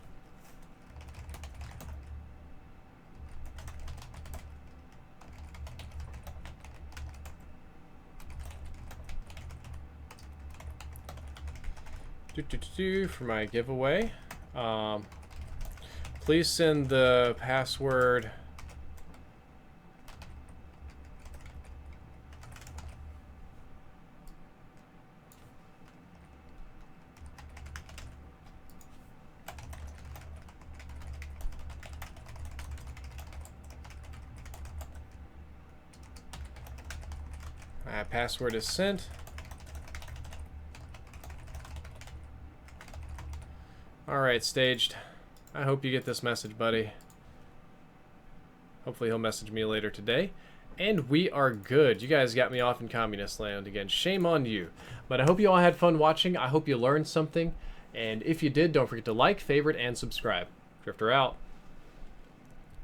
For my giveaway. Please send the password. Password is sent. Alright, Staged. I hope you get this message, buddy. Hopefully he'll message me later today. And we are good. You guys got me off in communist land again. Shame on you. But I hope you all had fun watching. I hope you learned something. And if you did, don't forget to like, favorite, and subscribe. Drifter out.